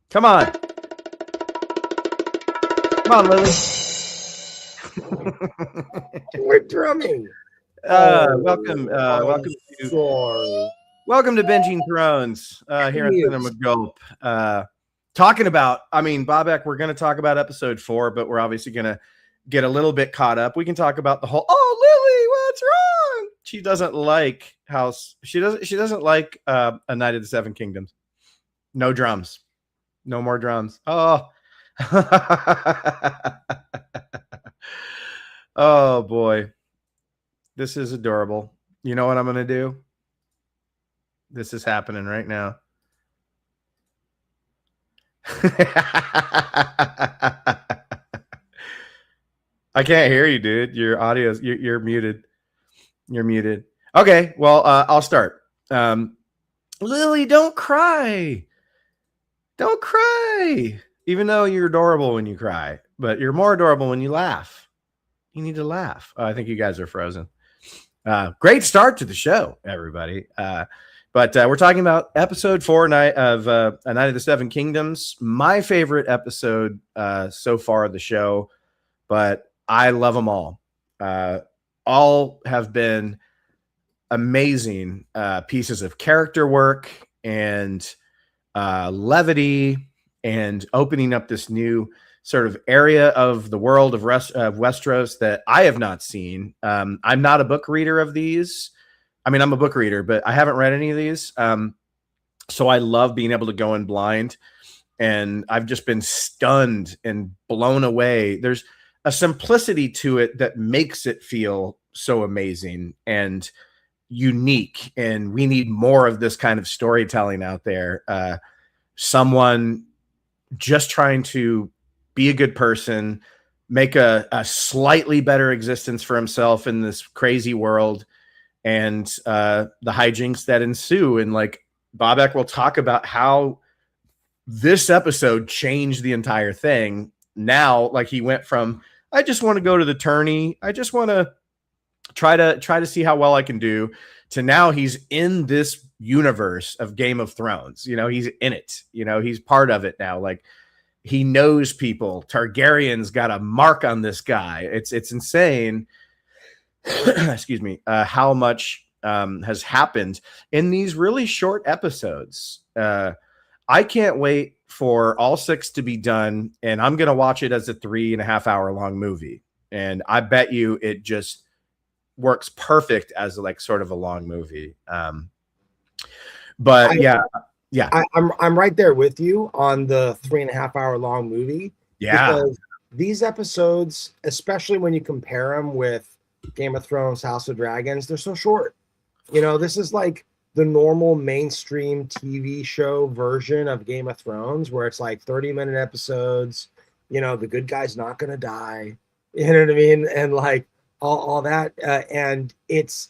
Come on. Come on, Lily. We're drumming. Welcome Sorry. welcome to Binging Thrones here at Cinema Gulp. Talking about, Bobak, we're going to talk about episode 4, but we're obviously going to get a little bit caught up. We can talk about the whole, Lily, what's wrong? She doesn't like she doesn't like A Night of the Seven Kingdoms. No drums. No more drums. Oh. Oh boy. This is adorable. You know what I'm going to do? This is happening right now. I can't hear you, dude. Your audio is you're muted. You're muted. Okay, well, I'll start. Lily, don't cry. Don't cry. Even though you're adorable when you cry, but you're more adorable when you laugh. You need to laugh. I think you guys are frozen. Great start to the show, everybody. But we're talking about episode 4 of A Night of the Seven Kingdoms. My favorite episode so far of the show, but I love them all. All have been amazing pieces of character work and levity and opening up this new sort of area of the world of Westeros that I have not seen. I'm not a book reader of these. I'm a book reader, but I haven't read any of these. So I love being able to go in blind, and I've just been stunned and blown away. There's a simplicity to it that makes it feel so amazing and unique. And we need more of this kind of storytelling out there. Someone just trying to be a good person, make a slightly better existence for himself in this crazy world, and the hijinks that ensue. And like Bobak will talk about how this episode changed the entire thing. Now, like he went from, I just want to go to the tourney, I just want to try to see how well I can do, to now he's in this universe of Game of Thrones. He's in it. He's part of it now. Like, he knows people. Targaryen's got a mark on this guy. It's insane. Excuse me. How much has happened in these really short episodes. I can't wait for all 6 to be done, and I'm going to watch it as a 3.5 hour long movie. And I bet you it just works perfect as like sort of a long movie. But yeah. I'm right there with you on the 3.5 hour long movie. Yeah. Because these episodes, especially when you compare them with Game of Thrones, House of Dragons, they're so short. This is like the normal mainstream TV show version of Game of Thrones, where it's like 30-minute episodes. The good guy's not going to die. You know what I mean? And like all that. And it's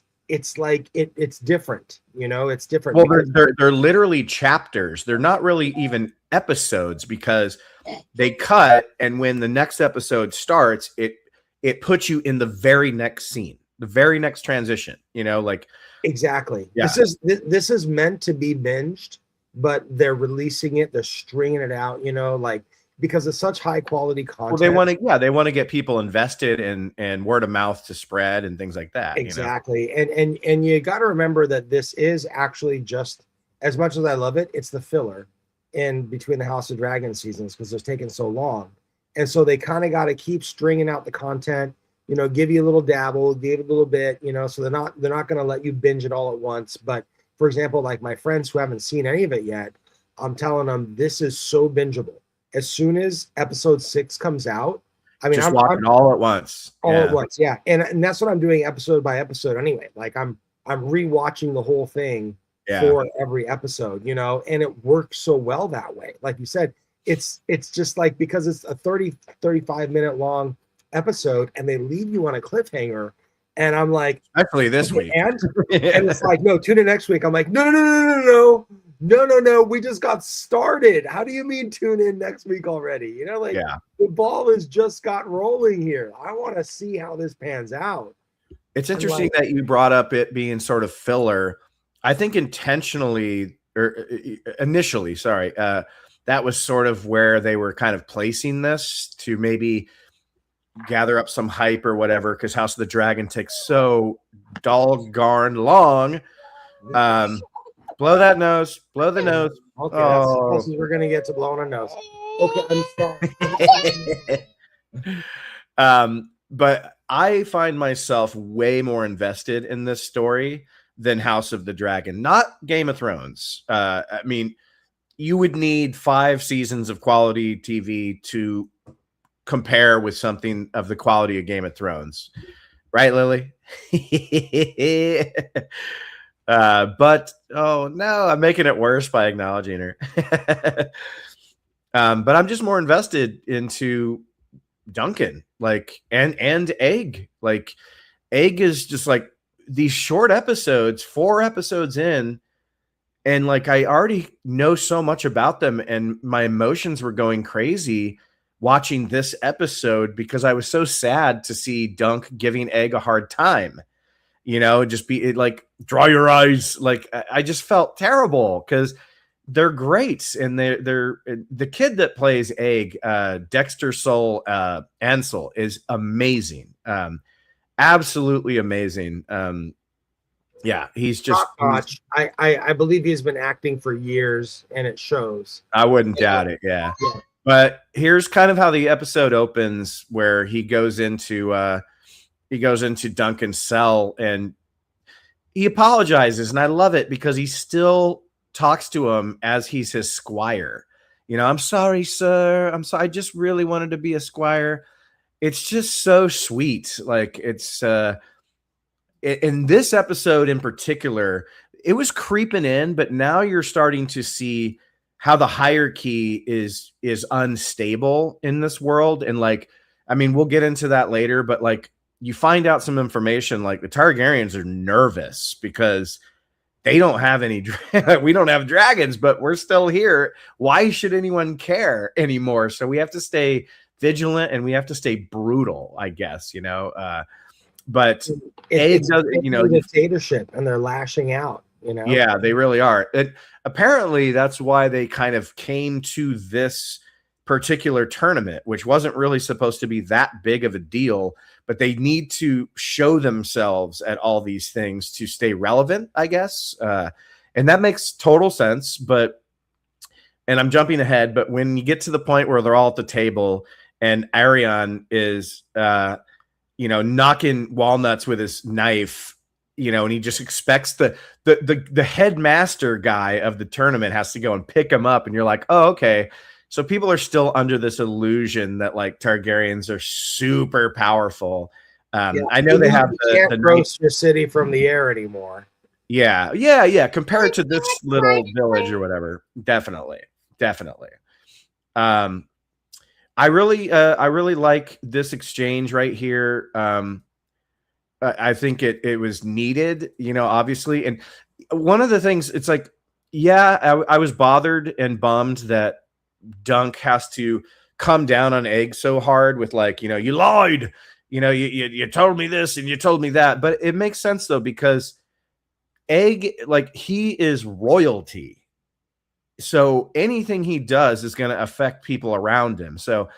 like it's different. It's different. Well, they're literally chapters. They're not really even episodes, because they cut, and when the next episode starts, it puts you in the very next scene, the very next transition. Exactly. Yeah. This is meant to be binged, but they're releasing it. They're stringing it out. Because it's such high quality content. Well, they want to get people invested and word of mouth to spread and things like that. Exactly. And you got to remember that this is actually, just as much as I love it, it's the filler in between the House of Dragon seasons, because it's taken so long. And so they kind of got to keep stringing out the content, give you a little dabble, give it a little bit, so they're not going to let you binge it all at once. But for example, like my friends who haven't seen any of it yet, I'm telling them this is so bingeable. As soon as episode 6 comes out, I'm watching all at once. At once, yeah. And that's what I'm doing episode by episode anyway. Like I'm rewatching the whole thing for every episode, and it works so well that way. Like you said, it's just like, because it's a 35 minute long episode and they leave you on a cliffhanger, and I'm like, actually this week. And it's like, no, tune in next week. I'm like, no, we just got started. How do you mean tune in next week already? The ball has just got rolling here. I want to see how this pans out. It's interesting that you brought up it being sort of filler. I think intentionally or initially, sorry, that was sort of where they were kind of placing this to maybe gather up some hype or whatever, because House of the Dragon takes so doggone long. Blow that nose, blow the nose. Okay, that's as close as we're gonna get to blowing a nose. Okay, I'm sorry. But I find myself way more invested in this story than House of the Dragon, not Game of Thrones. I mean, you would need 5 seasons of quality TV to compare with something of the quality of Game of Thrones, right, Lily? But oh no, I'm making it worse by acknowledging her. But I'm just more invested into Duncan, like, and Egg. Like, Egg is just like these short episodes, 4 episodes in, and like I already know so much about them, and my emotions were going crazy watching this episode because I was so sad to see Dunk giving Egg a hard time. You know, just be like, dry your eyes. Like, I just felt terrible because they're great, and they're the kid that plays Egg, Dexter Soul Ansel, is amazing, absolutely amazing. Yeah, he's just I believe he's been acting for years, and it shows. I wouldn't doubt it. Yeah. But here's kind of how the episode opens, where he goes into Duncan's cell and he apologizes, and I love it because he still talks to him as he's his squire. You know, I'm sorry, sir. I'm sorry. I just really wanted to be a squire. It's just so sweet. Like, it's in this episode in particular, it was creeping in, but now you're starting to see how the hierarchy is unstable in this world. And like, I mean, we'll get into that later, but like, you find out some information like the Targaryens are nervous because they don't have any we don't have dragons, but we're still here. Why should anyone care anymore? So we have to stay vigilant, and we have to stay brutal, I guess, you know. But it's you know, dictatorship, and they're lashing out, you know. Yeah, they really are. Apparently that's why they kind of came to this particular tournament, which wasn't really supposed to be that big of a deal, but they need to show themselves at all these things to stay relevant, I guess. And that makes total sense. And I'm jumping ahead, but when you get to the point where they're all at the table and Arion is, knocking walnuts with his knife, and he just expects the headmaster guy of the tournament has to go and pick him up. And you're like, oh, okay. So people are still under this illusion that like Targaryens are super powerful. I know they have the roast your city from the air anymore. Yeah. Compared to this little village or whatever, definitely. I really like this exchange right here. I think it was needed, obviously. And one of the things, it's like, I was bothered and bummed that Dunk has to come down on Egg so hard with like, you lied, you told me this and you told me that. But it makes sense though, because Egg, like, he is royalty. So anything he does is going to affect people around him. So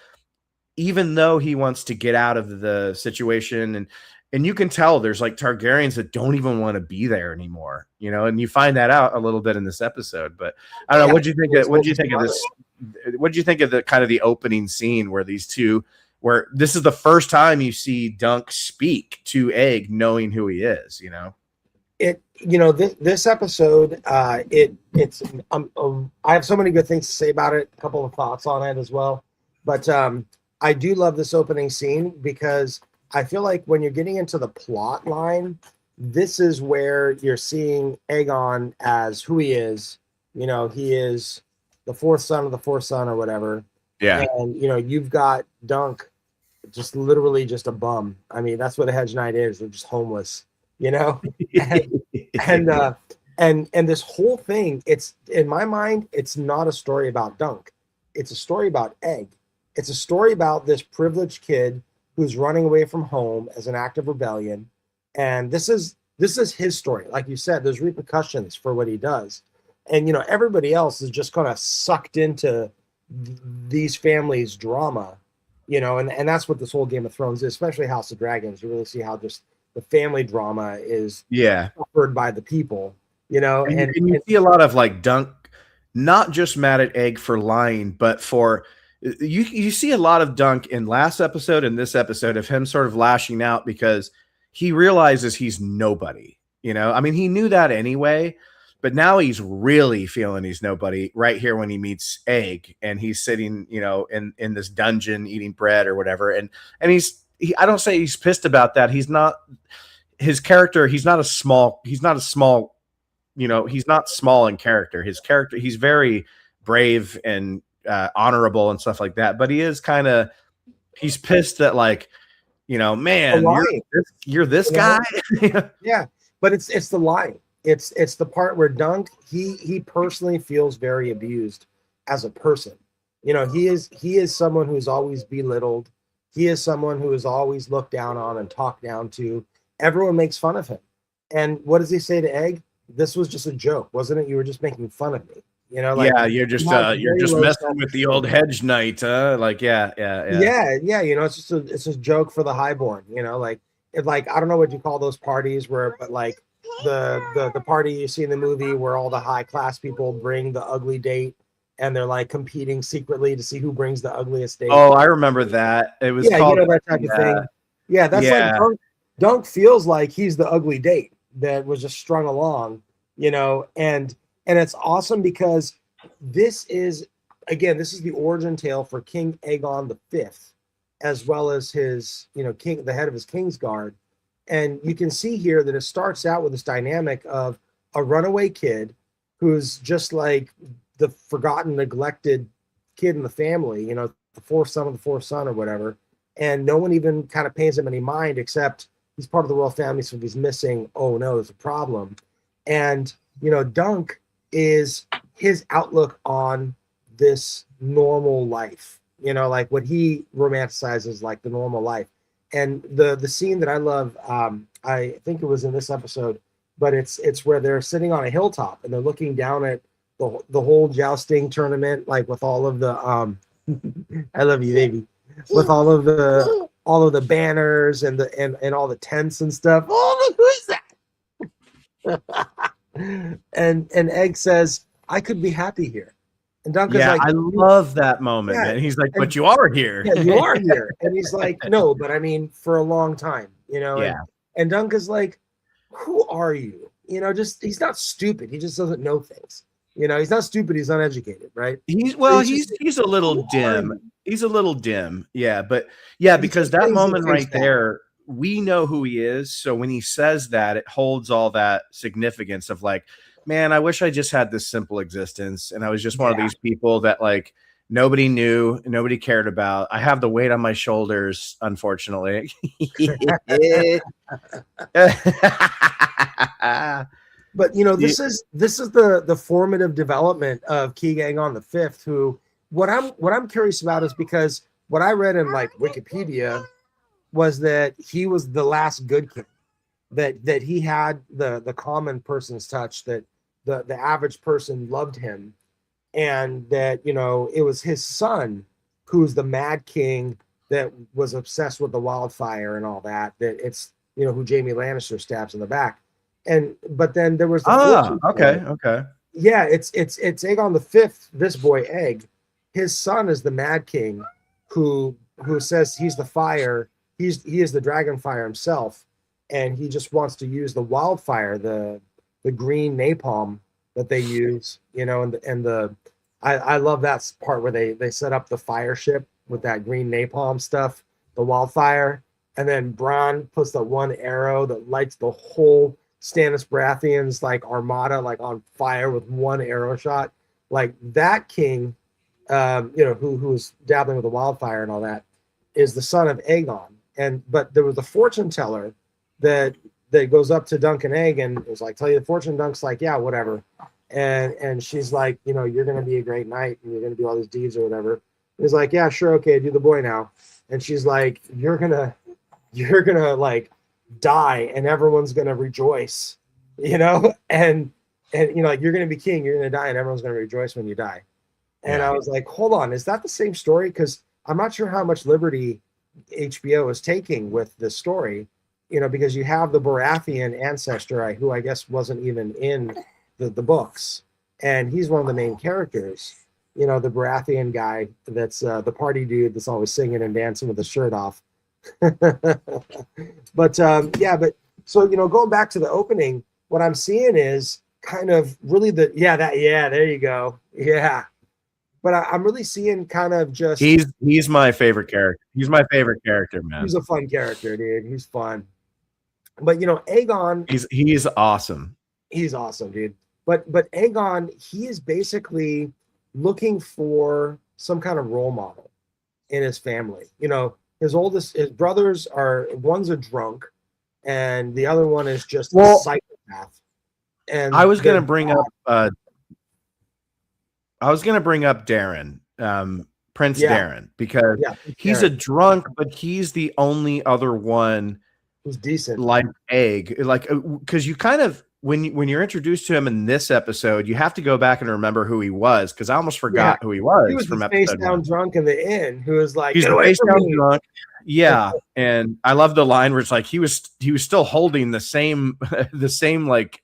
even though he wants to get out of the situation, and you can tell there's like Targaryens that don't even want to be there anymore, and you find that out a little bit in this episode. But I don't know. What do you think of this? What do you think of the kind of the opening scene where these two, where this is the first time you see Dunk speak to Egg, knowing who he is, This episode, it's I have so many good things to say about it, a couple of thoughts on it as well. But I do love this opening scene because I feel like when you're getting into the plot line, this is where you're seeing Aegon as who he is. He is the fourth son of the fourth son or whatever. Yeah. And, you've got Dunk just literally just a bum. I mean, that's what a hedge knight is. They're just homeless, and this whole thing, it's, in my mind, it's not a story about Dunk. It's a story about Egg. It's a story about this privileged kid who's running away from home as an act of rebellion. And this is this is his story. Like you said, there's repercussions for what he does. And, you know, everybody else is just kind of sucked into these families' drama, you know, and that's what this whole Game of Thrones is, especially House of Dragons. You really see how just the family drama is suffered by the people, you know, and you see a lot of like Dunk, not just mad at Egg for lying, but for you see a lot of Dunk in last episode and this episode of him sort of lashing out because he realizes he's nobody. You know, I mean, he knew that anyway, but now he's really feeling he's nobody right here when he meets Egg and he's sitting, you know, in this dungeon eating bread or whatever. And I don't say he's pissed about that. He's not his character. He's not a small, you know, he's not small in character. His character, he's very brave and honorable and stuff like that. But he is kind of, he's pissed that like, you know, man, you're this guy. Yeah, but it's the lying. It's the part where Dunk he personally feels very abused as a person. You know, he is someone who's always belittled. He is someone who is always looked down on and talked down to. Everyone makes fun of him. And what does he say to Egg? This was just a joke, wasn't it? You were just making fun of me. You know, like, yeah, you're just messing with the old hedge knight, huh? Like, yeah. You know, it's just a joke for the highborn. You know, like I don't know what you call those parties where, but like the party you see in the movie where all the high class people bring the ugly date and they're like competing secretly to see who brings the ugliest date. Oh, I remember that. It was called, you know, that type of thing. Yeah, that's like Dunk feels like he's the ugly date that was just strung along, you know, and it's awesome because this is the origin tale for King Aegon V, as well as his, you know, the head of his Kingsguard. And you can see here that it starts out with this dynamic of a runaway kid who's just like the forgotten, neglected kid in the family, you know, the fourth son or whatever. And no one even kind of pays him any mind, except he's part of the royal family. So if he's missing, oh no, there's a problem. And, you know, Dunk is his outlook on this normal life, you know, like what he romanticizes like the normal life. And the scene that I love, I think it was in this episode, but it's where they're sitting on a hilltop and they're looking down at the whole jousting tournament, like with all of the I love you, baby, with all of the banners and all the tents and stuff. Oh, who is that? and Egg says, I could be happy here. And Duncan's like, I love that moment. Yeah. And he's like, but you are here. Yeah, you are here. And he's like, no, but I mean, for a long time, you know? Yeah. And Duncan's like, who are you? You know, just, he's not stupid. He just doesn't know things. You know, he's not stupid. He's uneducated, right? He's a little dim. He's a little dim. Yeah. But yeah, because that moment right there, we know who he is. So when he says that, it holds all that significance of like, man, I wish I just had this simple existence. And I was just one of these people that like nobody knew, nobody cared about. I have the weight on my shoulders, unfortunately. But you know, this is the formative development of King Aegon V, who what I'm curious about is because what I read in like Wikipedia was that he was the last good king, that he had the common person's touch, that the average person loved him, and that, you know, it was his son who's the mad king that was obsessed with the wildfire and all that, it's, you know, who Jaime Lannister stabs in the back. But then there was okay. Yeah, it's Aegon V, this boy Egg. His son is the Mad King who says he's the fire, he is the dragon fire himself, and he just wants to use the wildfire, the green napalm that they use, you know, and I love that part where they set up the fire ship with that green napalm stuff, the wildfire, and then Bronn puts the one arrow that lights the whole Stannis Baratheon's like armada like on fire with one arrow shot. Like that king, you know, who's dabbling with the wildfire and all that, is the son of Aegon. But there was a fortune teller that goes up to Dunk and Egg and is like, tell you the fortune. Dunk's like, yeah, whatever. And she's like, you know, you're gonna be a great knight and you're gonna do all these deeds or whatever. And he's like, yeah, sure, okay, do the boy now. And she's like, you're gonna like die and everyone's going to rejoice, and like you're going to be king, you're going to die, and everyone's going to rejoice when you die. And I was like, hold on, is that the same story? Because I'm not sure how much liberty HBO is taking with this story, because you have the Baratheon ancestor, who I guess wasn't even in the books, and he's one of the main characters. The Baratheon guy that's the party dude that's always singing and dancing with his shirt off. But so going back to the opening, what I'm seeing is kind of really there you go, but I'm really seeing kind of just he's my favorite character. He's my favorite character, man. He's a fun character, dude. He's fun. But Aegon, he's awesome. He's awesome, dude. But Aegon, he is basically looking for some kind of role model in his family. His brothers one's a drunk, and the other one is just a psychopath. And I was gonna bring up Darren, Prince Darren, because he's a drunk, but he's the only other one who's decent, like Egg, because you kind of when you're introduced to him in this episode, you have to go back and remember who he was, because I almost forgot who he was. He was from the episode face down drunk in the inn who was like, he's the face down drunk. Yeah, and I love the line where it's like he was still holding the same like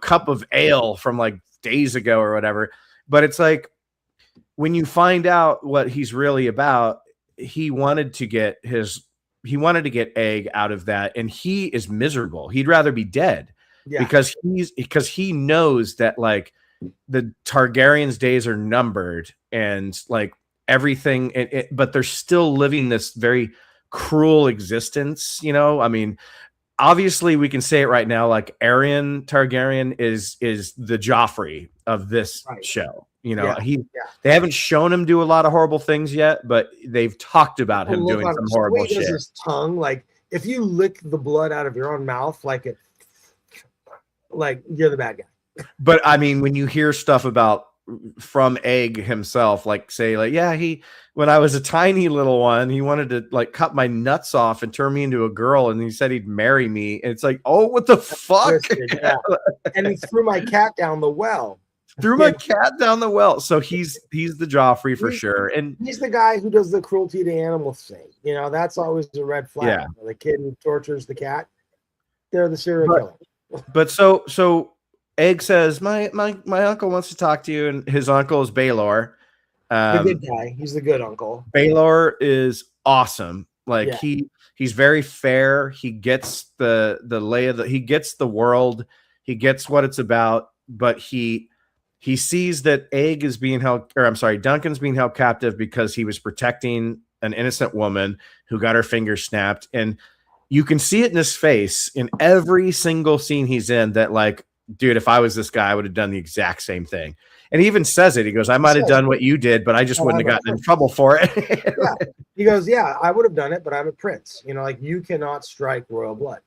cup of ale from like days ago or whatever. But it's like when you find out what he's really about, he wanted to get Egg out of that, and he is miserable. He'd rather be dead because he knows that like the Targaryens' days are numbered and like everything, but they're still living this very cruel existence. I mean, obviously we can say it right now, like Aerion Targaryen is the Joffrey of this show. They haven't shown him do a lot of horrible things yet, but they've talked about him doing some horrible shit. His tongue, like if you lick the blood out of your own mouth, like you're the bad guy. But I mean, when you hear stuff from Egg himself, like say like, when I was a tiny little one, he wanted to like cut my nuts off and turn me into a girl, and he said he'd marry me. And it's like, oh, what the fuck? And he threw my cat down the well. So he's the Joffrey for sure. And he's the guy who does the cruelty to animals thing. That's always a red flag. Yeah. The kid who tortures the cat, they're the serial killer. But so Egg says, my uncle wants to talk to you, and his uncle is Baelor. The good guy. He's the good uncle. Baelor is awesome. Like he's very fair. He gets the lay of he gets the world. He gets what it's about, but he sees that Duncan's being held captive because he was protecting an innocent woman who got her finger snapped. And you can see it in his face in every single scene he's in that like, dude, if I was this guy, I would have done the exact same thing. And he even says it. He goes, I might have done what you did, but I just wouldn't have gotten in trouble for it. He goes, I would have done it, but I'm a prince. Like you cannot strike royal blood,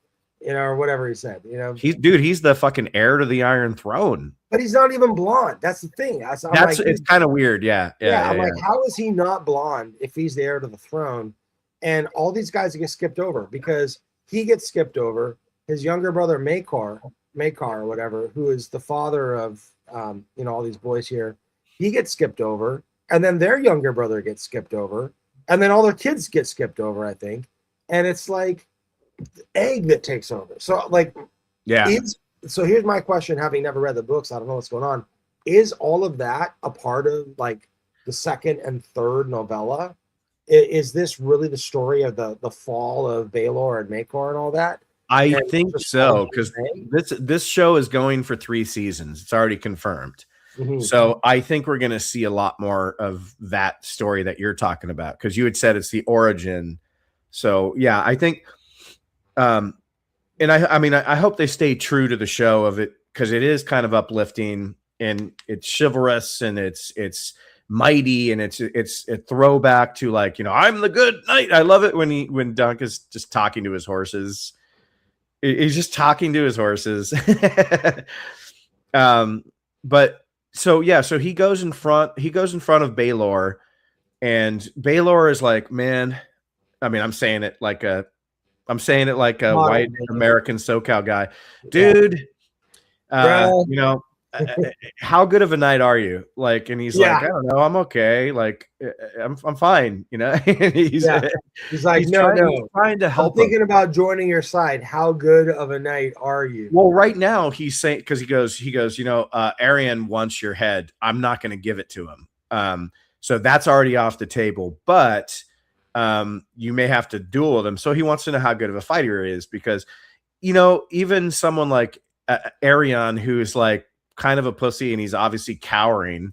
or whatever he said. He's the fucking heir to the Iron Throne. But he's not even blonde. That's the thing. It's kind of weird. Yeah. I'm like, how is he not blonde if he's the heir to the throne? And all these guys get skipped over because he gets skipped over. His younger brother, Maekar or whatever, who is the father of all these boys here, he gets skipped over, and then their younger brother gets skipped over, and then all their kids get skipped over, I think. And it's like Egg that takes over. So like, so here's my question, having never read the books, I don't know what's going on. Is all of that a part of like the second and third novella? Is this really the story of the fall of Baelor and Maekar and all that? I think so, because this show is going for 3 seasons. It's already confirmed. Mm-hmm. So I think we're going to see a lot more of that story that you're talking about, because you had said it's the origin. So yeah, I think, and I hope they stay true to the show of it, because it is kind of uplifting and it's chivalrous and it's mighty, and it's a throwback to like, I'm the good knight. I love it when Dunk is just talking to his horses. He's just talking to his horses. But so he goes in front of Baelor, and Baelor is like, man, I mean, I'm saying it like a I'm saying it like a Model, white man. American SoCal guy, Yeah. dude. Bro. You know, how good of a night are you? Like, and he's like, Yeah. I don't know, I'm okay. Like, I'm fine. You know, and he's Yeah. He's like, he's no, trying to I'm help him. thinking about joining your side. How good of a night are you? Well, right now he's saying, because he goes, you know, Arian wants your head. I'm not going to give it to him. So that's already off the table. But you may have to duel with him. So he wants to know how good of a fighter he is, because, you know, even someone like Arian, who's like kind of a pussy and he's obviously cowering.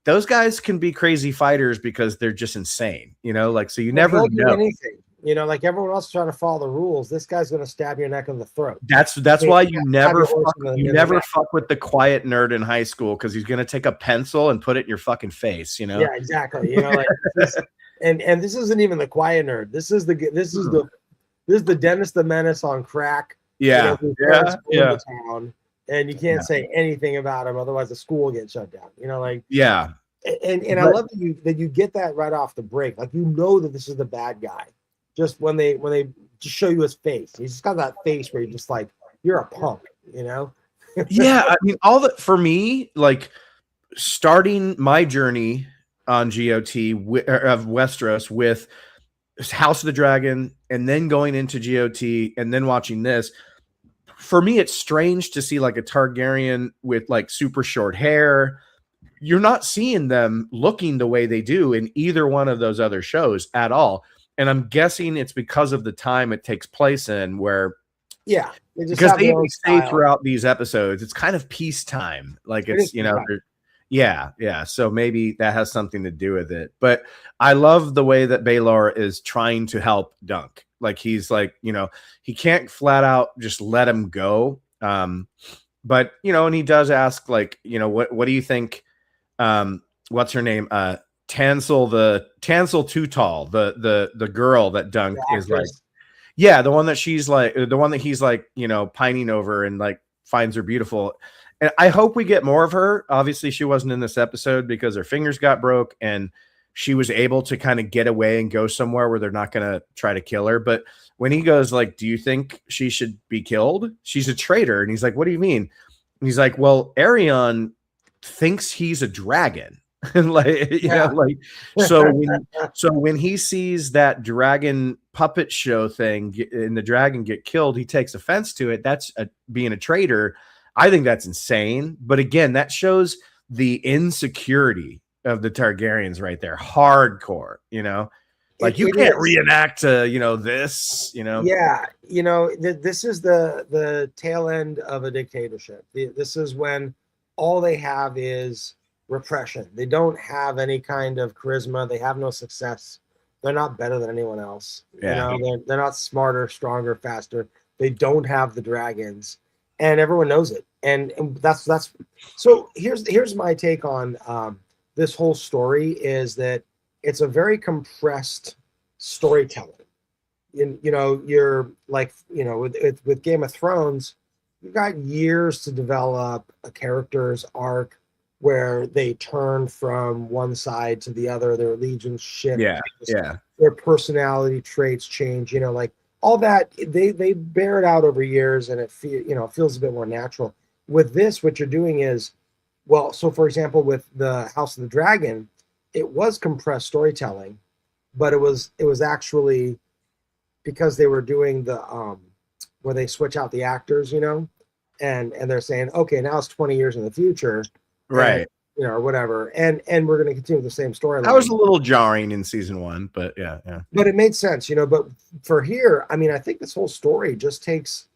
Those guys can be crazy fighters because they're just insane, you know, like, so you never He'll do know. anything. You know, like everyone else trying to follow the rules. This guy's going to stab your neck in the throat. That's why you never fuck fuck with the quiet nerd in high school, because he's gonna take a pencil and put it in your fucking face, you know? Yeah, exactly. You know, like and this isn't even the quiet nerd. This is the Dennis the Menace on crack. Yeah, you know, town, and you can't say anything about him, otherwise the school will get shut down. You know, like And I love that you get that right off the break. Like, you know that this is the bad guy. Just when they just show you his face. He's just got that face where you're just like, you're a punk, you know? Yeah, I mean, for me, like, starting my journey on GOT of Westeros with House of the Dragon, and then going into GOT, and then watching this, for me, it's strange to see like a Targaryen with like super short hair. You're not seeing them looking the way they do in either one of those other shows at all. And I'm guessing it's because of the time it takes place in, where because they say throughout these episodes, it's kind of peacetime. Like, it's, you know, yeah. So maybe that has something to do with it. But I love the way that Baelor is trying to help Dunk. Like, he's like, you know, he can't flat out just let him go. But, you know, and he does ask, like, you know, what do you think? What's her name? Tansel Too Tall, the girl that Dunk is like, yeah, the one that he's like, you know, pining over and like finds her beautiful. And I hope we get more of her. Obviously, she wasn't in this episode because her fingers got broke and she was able to kind of get away and go somewhere where they're not going to try to kill her. But when he goes like, do you think she should be killed? She's a traitor. And he's like, what do you mean? And he's like, well, Arion thinks he's a dragon. Like, you know, like, so when he sees that dragon puppet show thing and the dragon get killed, he takes offense to it. That's being a traitor. I think that's insane. But again, that shows the insecurity of the Targaryens right there. Hardcore, you know, like, you can't reenact you know, this, you know. Yeah, you know, this is the tail end of a dictatorship. This is when all they have is repression. They don't have any kind of charisma. They have no success. They're not better than anyone else. Yeah. You know, they're not smarter, stronger, faster. They don't have the dragons, and everyone knows it. And that's so. Here's my take on this whole story, is that it's a very compressed storytelling. You know, you're like, you know, with Game of Thrones, you've got years to develop a character's arc where they turn from one side to the other, their allegiance shift, their personality traits change, you know, like all that. They bear it out over years, and it feels a bit more natural. With this, what you're doing is, well, so for example, with the House of the Dragon, it was compressed storytelling, but it was actually because they were doing the where they switch out the actors, you know, and they're saying, okay, now it's 20 years in the future. Right. And, you know, or whatever. And we're going to continue the same storyline. That was a little jarring in season 1, but yeah. But it made sense, you know, but for here, I mean, I think this whole story just takes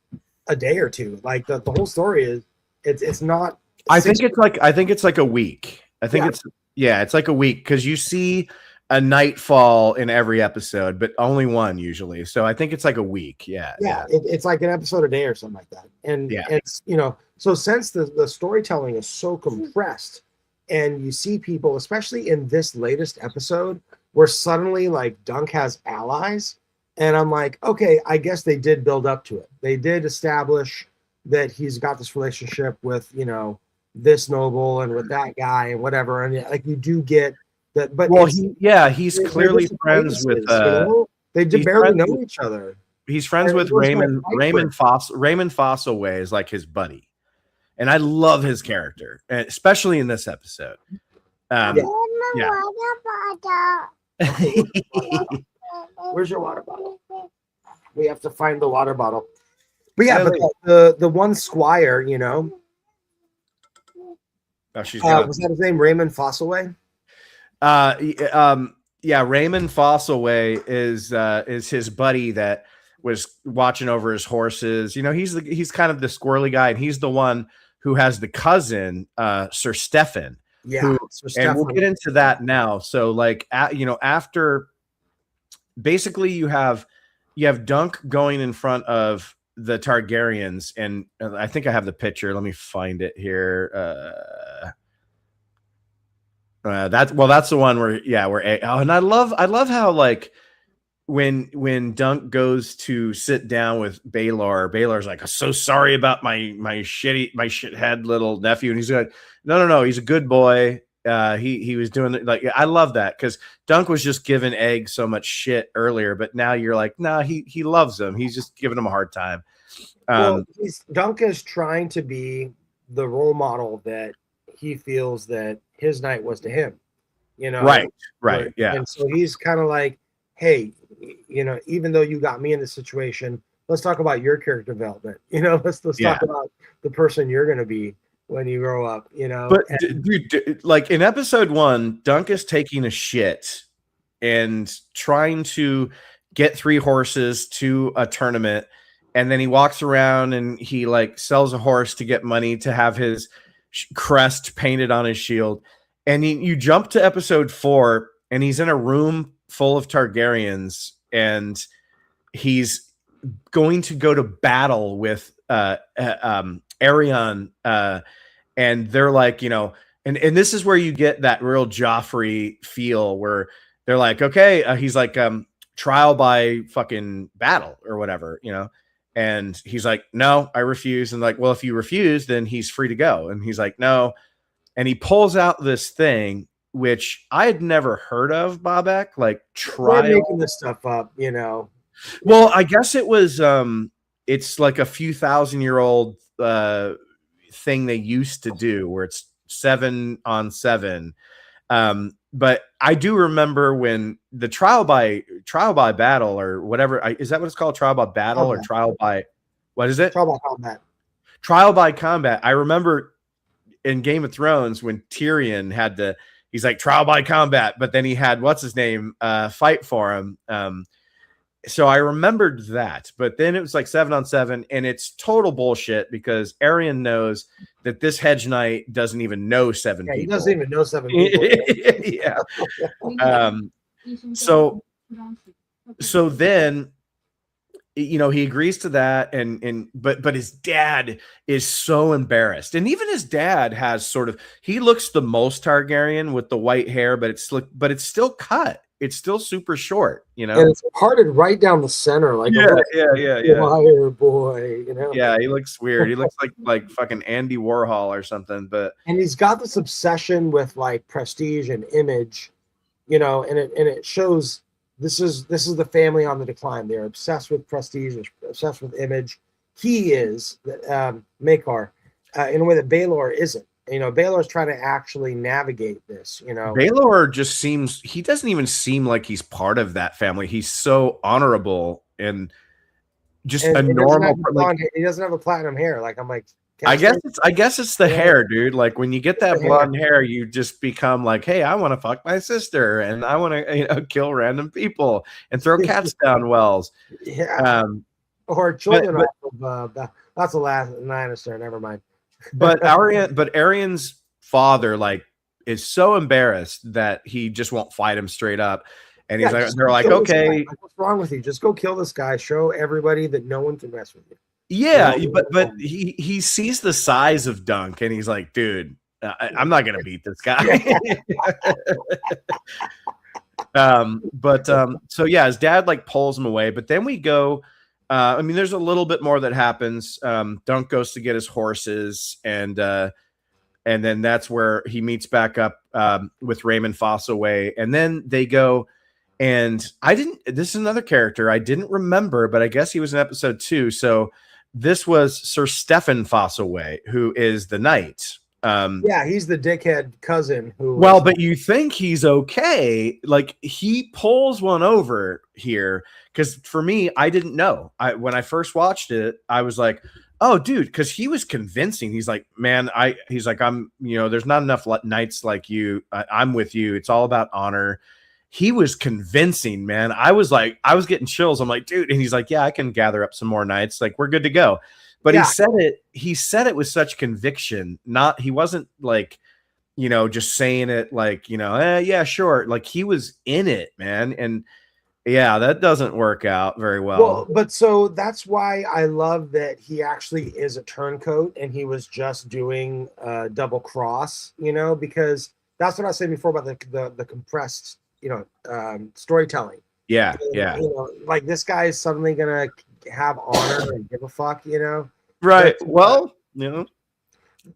a day or two. Like the whole story is, it's not. I think it's like a week. I think it's like a week, because you see a nightfall in every episode, but only one usually. So I think it's like a week. Yeah. It's like an episode a day or something like that. And it's, you know, so since the storytelling is so compressed, and you see people, especially in this latest episode, where suddenly like Dunk has allies, and I'm like, okay, I guess they did build up to it. They did establish that he's got this relationship with, you know, this noble and with that guy and whatever. And like, you do get that, but well, he's clearly friends with. You know? They barely know each other. he's friends And with he was gonna Raymond fight Raymond Raymond Fossilway is like his buddy, and I love his character, and especially in this episode. Yeah. Where's your water bottle? We have to find the water bottle. But yeah, Really? but the one squire, you know, Oh, she's gonna, was that his name? Raymond Fossilway? yeah, Raymond Fossilway is his buddy that was watching over his horses. You know, he's kind of the squirrely guy, and he's the one who has the cousin, Sir Stefan. Yeah, Who, Sir and we'll Stefan. get into that now. So, like, after basically you have Dunk going in front of the Targaryens, and I think I have the picture. Let me find it here. That's the one where and I love how, like, when Dunk goes to sit down with Baelor's like, I'm so sorry about my shithead little nephew, and he's like, no, he's a good boy. He was doing it. Like, I love that, because Dunk was just giving Egg so much shit earlier, but now you're like, nah, he loves him. He's just giving him a hard time. Well, Dunk is trying to be the role model that he feels that his night was to him, you know? Right. Yeah. And so he's kind of like, hey, you know, even though you got me in this situation, let's talk about your character development. You know, let's talk about the person you're going to be when you grow up, you know? But dude, like in episode 1, Dunk is taking a shit and trying to get 3 horses to a tournament. And then he walks around and he like sells a horse to get money to have his crest painted on his shield. And you jump to episode 4, and he's in a room full of Targaryens, and he's going to go to battle with Aerion, and they're like, you know, and this is where you get that real Joffrey feel, where they're like, okay, he's like, trial by fucking battle or whatever, you know. And he's like, no, I refuse. And like, well, if you refuse, then he's free to go. And he's like, no. And he pulls out this thing, which I had never heard of, Bobak, like trial. They're making this stuff up, you know. Well, I guess it was it's like a few thousand-year-old thing they used to do, where it's 7 on 7. But I do remember when the trial by battle, or whatever, is that what it's called? Trial by battle or trial by, what is it? Trial by combat. Trial by combat. I remember in Game of Thrones when Tyrion had to, he's like, trial by combat, but then he had, what's his name, fight for him. So I remembered that, but then it was like 7 on 7, and it's total bullshit, because Aerion knows that this hedge knight doesn't even know 7 people. He doesn't even know 7 people. Yeah. So then, you know, he agrees to that, but his dad is so embarrassed, and even his dad has sort of, he looks the most Targaryen with the white hair, but it's still cut. It's still super short, you know, and it's parted right down the center, like yeah. Wire boy, you know. Yeah, he looks weird. He looks like fucking Andy Warhol or something. But and he's got this obsession with like prestige and image, you know, and it shows. This is the family on the decline. They're obsessed with prestige, obsessed with image. He is Maekar in a way that Baelor isn't. You know, Baelor's trying to actually navigate this, you know. Baelor just seems, he doesn't even seem like he's part of that family. He's so honorable and just a normal. He doesn't have a platinum hair. Like, I'm like, I guess it's the hair, dude. Like, when you get that blonde hair, you just become like, hey, I want to fuck my sister, and I want to, you know, kill random people and throw cats down wells. Yeah. Or children off of that's the last Lannister. Never mind. But Aerion's father, like, is so embarrassed that he just won't fight him straight up, and he's like, they're like, okay, like, what's wrong with you? Just go kill this guy. Show everybody that no one can mess with you. Yeah, but he sees the size of Dunk, and he's like, dude, I'm not gonna beat this guy. So yeah, his dad like pulls him away, but then we go. I mean, there's a little bit more that happens. Dunk goes to get his horses, and then that's where he meets back up with Raymond Fossilway, and then they go And this is another character I didn't remember, but I guess he was in episode 2. So this was Sir Stefan Fosselway, who is the knight. Yeah, he's the dickhead cousin who. Well, but you think he's okay. Like, he pulls one over here. Because for me, I didn't know. When I first watched it, I was like, oh, dude, because he was convincing. He's like, man, he's like, there's not enough knights like you. I'm with you. It's all about honor. He was convincing, man. I was getting chills. I'm like, dude. And he's like, yeah, I can gather up some more knights. Like, we're good to go. But Yeah. he said it with such conviction. He wasn't like, just saying it like, yeah, sure. Like, he was in it, man. And yeah, that doesn't work out very well. But so that's why I love that he actually is a turncoat and he was just doing double cross, because that's what I was saying before about the compressed, storytelling. Yeah, And, yeah. Like, this guy is suddenly gonna have honor and give a fuck, Right. But, well,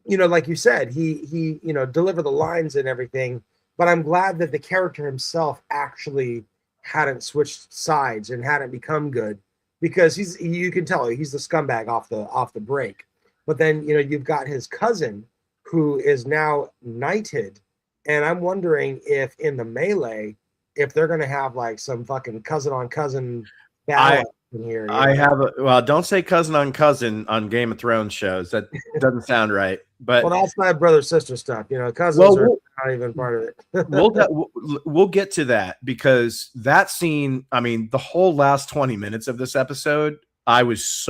like you said, he delivered the lines and everything. But I'm glad that the character himself actually hadn't switched sides and hadn't become good, because you can tell he's the scumbag off the break. But then you've got his cousin who is now knighted, and I'm wondering if in the melee, if they're gonna have like some fucking cousin on cousin battle in here. Don't say cousin on Game of Thrones shows. That doesn't sound right. But well, that's my brother sister stuff. Cousins are not even part of it. we'll get to that, because that scene, I mean, the whole last 20 minutes of this episode, I was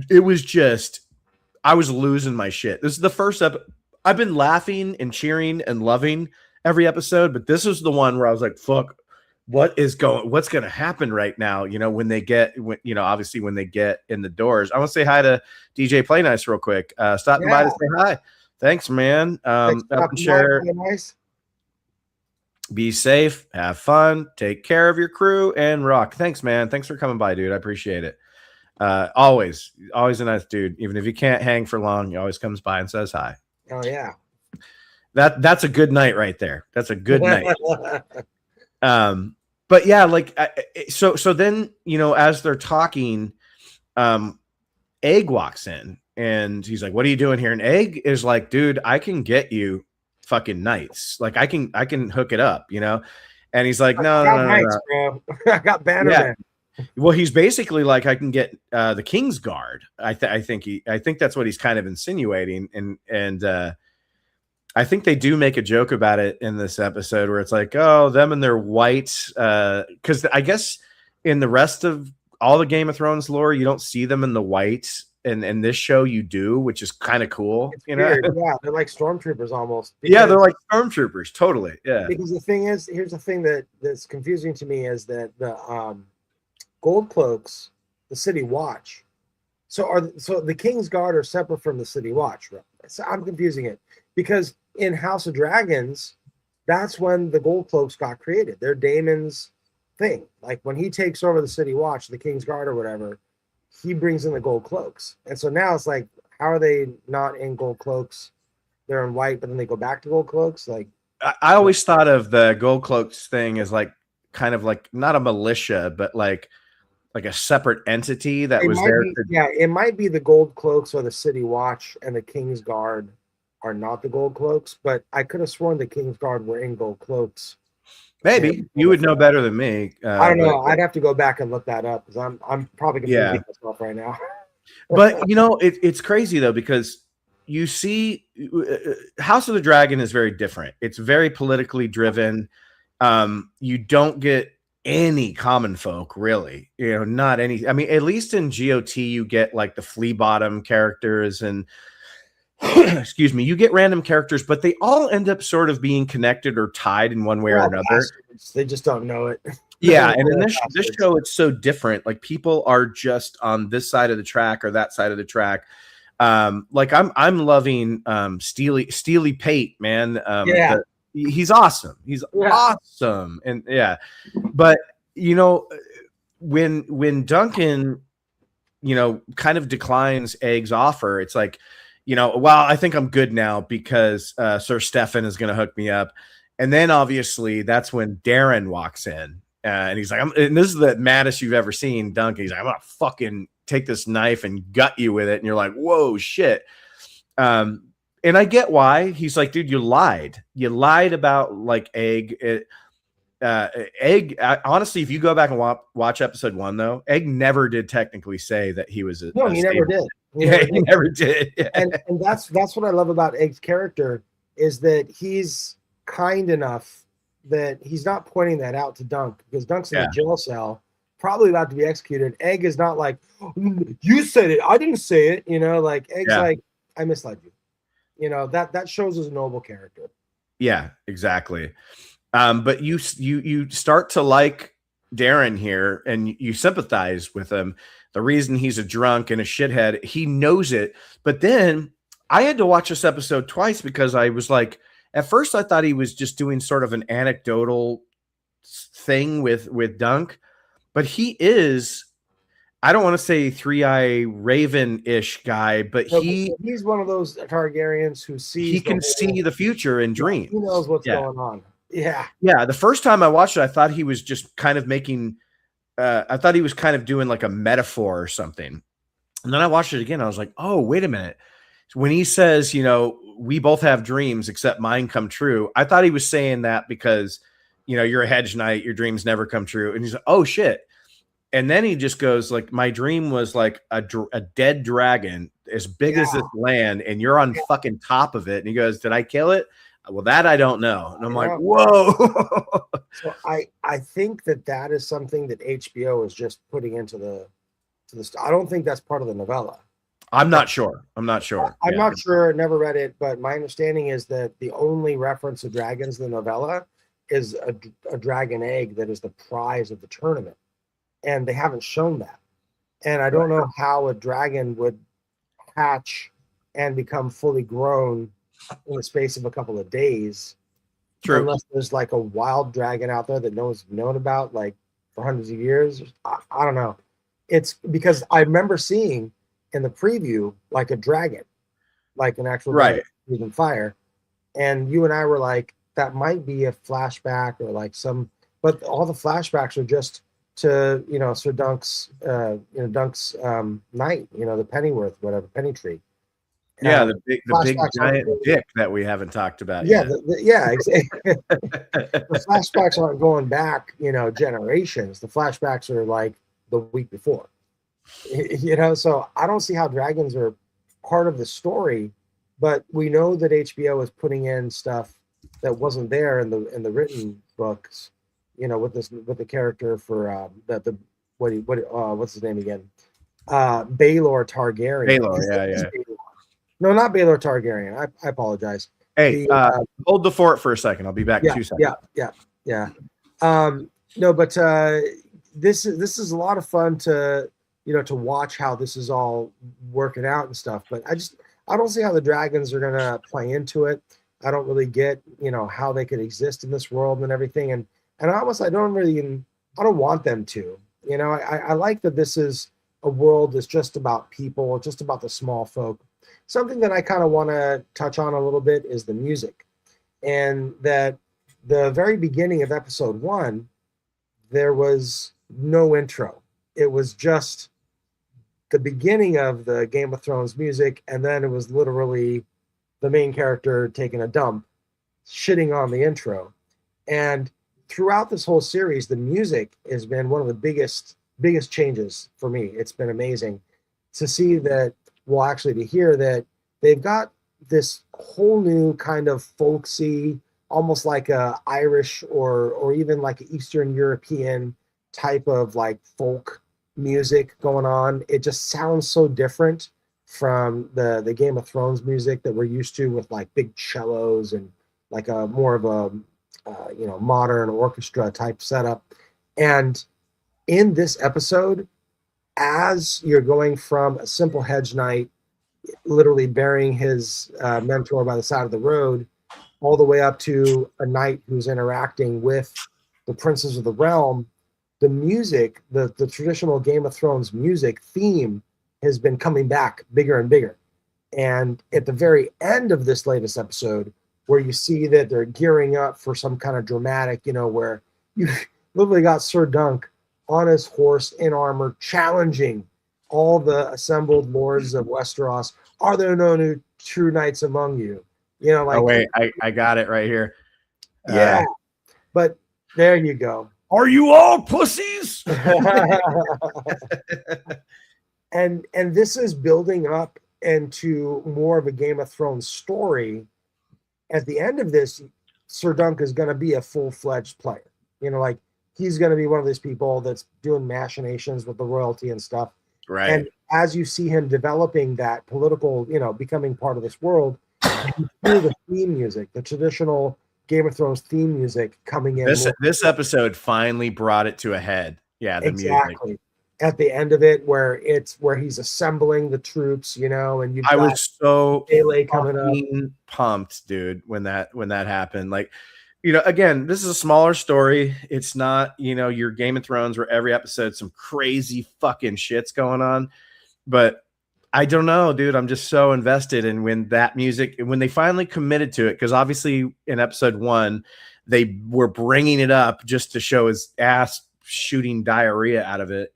losing my shit. This is the first episode. I've been laughing and cheering and loving every episode, but this is the one where I was like, fuck, what's going to happen right now? When they get, obviously when they get in the doors. I want to say hi to DJ Play Nice real quick. Stopping by to say hi. Thanks, man. Up and share. Nice. Be safe, have fun, take care of your crew, and rock. Thanks, man. Thanks for coming by, dude. I appreciate it. Always a nice dude. Even if you can't hang for long, he always comes by and says hi. Oh yeah. That's a good night right there. That's a good night. But yeah, like, so then, as they're talking, Egg walks in and he's like, what are you doing here? And Egg is like, dude, I can get you fucking knights. Like, I can hook it up, And he's like, no, bro. I got Bannerman. Yeah. Well, he's basically like, I can get the King's Guard. I think that's what he's kind of insinuating. And I think they do make a joke about it in this episode where it's like, oh, them and their white, because I guess in the rest of all the Game of Thrones lore, you don't see them in the white, and in this show you do, which is kind of cool. It's weird. Yeah, they're like stormtroopers almost. Yeah, they're like stormtroopers, totally. Yeah. Because the thing is, here's the thing that's confusing to me is that the gold cloaks, the City Watch. So the King's Guard are separate from the City Watch. Right? So I'm confusing it. Because in House of Dragons, that's when the gold cloaks got created. They're Daemon's thing. Like, when he takes over the City Watch, the King's Guard or whatever, he brings in the gold cloaks. And so now it's like, how are they not in gold cloaks? They're in white, but then they go back to gold cloaks. Like, I always thought of the gold cloaks thing as like kind of like not a militia, but like a separate entity that was there. It might be the gold cloaks or the City Watch, and the King's Guard are not the gold cloaks, but I could have sworn the King's Guard were in gold cloaks. Maybe you would know better than me. I don't know. I'd have to go back and look that up, because I'm probably confusing myself right now. But it's crazy though, because you see, House of the Dragon is very different. It's very politically driven. You don't get any common folk, really. Not any. I mean, at least in GOT, you get like the flea bottom characters and. Excuse me, you get random characters, but they all end up sort of being connected or tied in one way or another. Bastards. They just don't know it. Yeah, and in this show, it's so different. Like, people are just on this side of the track or that side of the track. Like, I'm loving Steely Pate, man. He's awesome. He's awesome, and but when Duncan, kind of declines Egg's offer, it's like. Well, I think I'm good now because Sir Stefan is going to hook me up. And then obviously that's when Darren walks in, and he's like, and this is the maddest you've ever seen Dunk. He's like, I'm gonna fucking take this knife and gut you with it. And you're like, whoa, shit. And I get why. He's like, dude, you lied. You lied about like Egg. Egg, honestly, if you go back and watch episode 1, though, Egg never did technically say that he was no, he never did. He never did. And that's what I love about Egg's character, is that he's kind enough that he's not pointing that out to Dunk, because Dunk's in a jail cell, probably about to be executed. Egg is not like, you said it, I didn't say it, like Egg's like, I misled you. That shows as a noble character. Yeah, exactly. But you start to like Darren here, and you sympathize with him. The reason he's a drunk and a shithead, he knows it. But then I had to watch this episode twice, because I was like, at first I thought he was just doing sort of an anecdotal thing with Dunk, but he is, I don't want to say Three-Eye Raven-ish guy, but he's one of those Targaryens who sees, he can see the future in dreams. He knows what's going on. Yeah. The first time I watched it, I thought he was just kind of making, I thought he was kind of doing like a metaphor or something. And then I watched it again. I was like, oh, wait a minute. When he says, we both have dreams except mine come true, I thought he was saying that because, you're a hedge knight, your dreams never come true. And he's like, oh shit. And then he just goes like, my dream was like a dead dragon as big as this land, and you're on fucking top of it. And he goes, did I kill it? Well, that I don't know. And I'm like, whoa. So I think that is something that HBO is just putting into the I don't think that's part of the novella. I'm not sure. I'm not sure. Never read it, but my understanding is that the only reference to dragons in the novella is a dragon egg that is the prize of the tournament. And they haven't shown that. And I don't know how a dragon would hatch and become fully grown in the space of a couple of days. True. Unless there's like a wild dragon out there that no one's known about, like for hundreds of years. I don't know. It's because I remember seeing in the preview like a dragon, like an actual dragon breathing fire. And you and I were like, that might be a flashback or like but all the flashbacks are just to, Sir Dunk's, Dunk's knight, the Pennyworth, whatever, Penny Tree. The big giant dick that we haven't talked about yet. Exactly. The flashbacks aren't going back, generations. The flashbacks are like the week before. So I don't see how dragons are part of the story, but we know that HBO is putting in stuff that wasn't there in the written books. With the character for what's his name again? Baelor Targaryen. Baelor, No, not Baelor Targaryen. I apologize. Hey, hold the fort for a second. I'll be back in 2 seconds. Yeah. No, but this is a lot of fun to to watch how this is all working out and stuff. But I don't see how the dragons are gonna play into it. I don't really get how they could exist in this world and everything. And honestly, I don't want them to. I like that this is a world that's just about people, just about the small folk. Something that I kind of want to touch on a little bit is the music. And that the very beginning of episode 1, there was no intro. It was just the beginning of the Game of Thrones music, and then it was literally the main character taking a dump, shitting on the intro. And throughout this whole series, the music has been one of the biggest changes for me. It's been amazing to see that, to hear that they've got this whole new kind of folksy, almost like a Irish or even like Eastern European type of like folk music going on. It just sounds so different from the Game of Thrones music that we're used to, with like big cellos and like a more of a modern orchestra type setup. And in this episode, as you're going from a simple hedge knight literally burying his mentor by the side of the road, all the way up to a knight who's interacting with the princes of the realm, the music, the traditional Game of Thrones music theme has been coming back bigger and bigger. And at the very end of this latest episode, where you see that they're gearing up for some kind of dramatic, where you literally got Sir Dunk on his horse in armor, challenging all the assembled lords of Westeros. Are there no new true knights among you? Oh wait, I got it right here. Yeah, but there you go. Are you all pussies? and this is building up into more of a Game of Thrones story. At the end of this, Sir Dunk is going to be a full-fledged player. He's going to be one of these people that's doing machinations with the royalty and stuff. Right. And as you see him developing that political, becoming part of this world, you hear the theme music, the traditional Game of Thrones theme music coming in. This episode finally brought it to a head. Yeah, the exactly. music. At the end of it, where he's assembling the troops, and I was so coming up. Pumped, dude, when that happened. Like, again, this is a smaller story. It's not, your Game of Thrones where every episode some crazy fucking shit's going on. But I don't know, dude. I'm just so invested in when they finally committed to it, because obviously in episode 1, they were bringing it up just to show his ass shooting diarrhea out of it,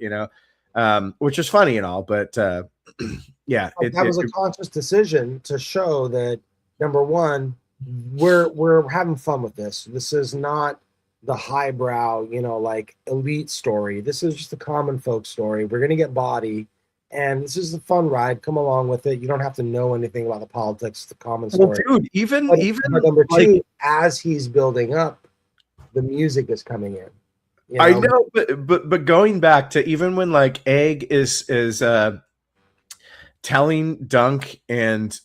which is funny and all, but yeah, that was a conscious decision to show that, number one, we're having fun with this. This is not the highbrow, like elite story. This is just a common folk story. We're gonna get body, and this is a fun ride. Come along with it. You don't have to know anything about the politics. It's the common story. Well, dude, even number 2, as he's building up, the music is coming in. I know, but going back to even when like Egg is telling Dunk and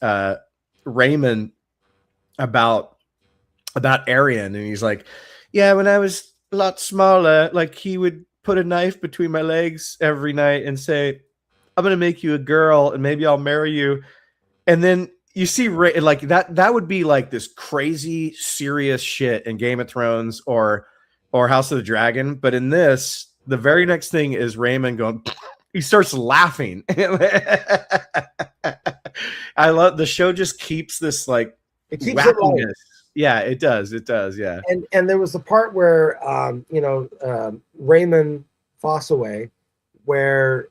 Raymond about Arian, and he's like, yeah, when I was a lot smaller, like he would put a knife between my legs every night and say, I'm gonna make you a girl and maybe I'll marry you. And then you see like that would be like this crazy serious shit in Game of Thrones or House of the Dragon. But in this, the very next thing is Raymond going, he starts laughing. I love the show, just keeps this like, it keeps it light. Yeah, it does. It does. Yeah. And there was the part where, Raymond Fossaway, where